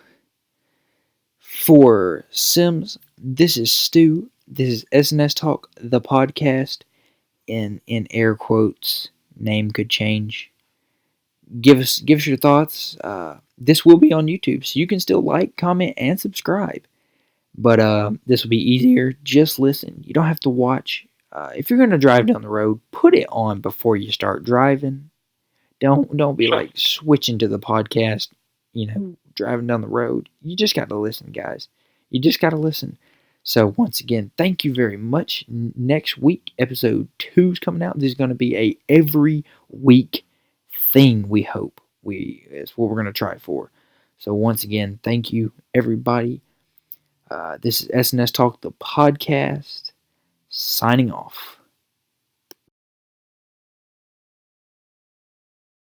for Sims, this is Stu. This is SNS Talk, the podcast. In air quotes, name could change. Give us your thoughts. This will be on YouTube, so you can still like, comment, and subscribe. But this will be easier. Just listen. You don't have to watch. If you're gonna drive down the road, put it on before you start driving. Don't be like switching to the podcast. Driving down the road. You just got to listen, guys. You just got to listen. So once again, thank you very much. Next week, episode 2 is coming out. This is going to be a every week thing. We hope it's what we're going to try for. So once again, thank you, everybody. This is SNS Talk, the podcast, signing off.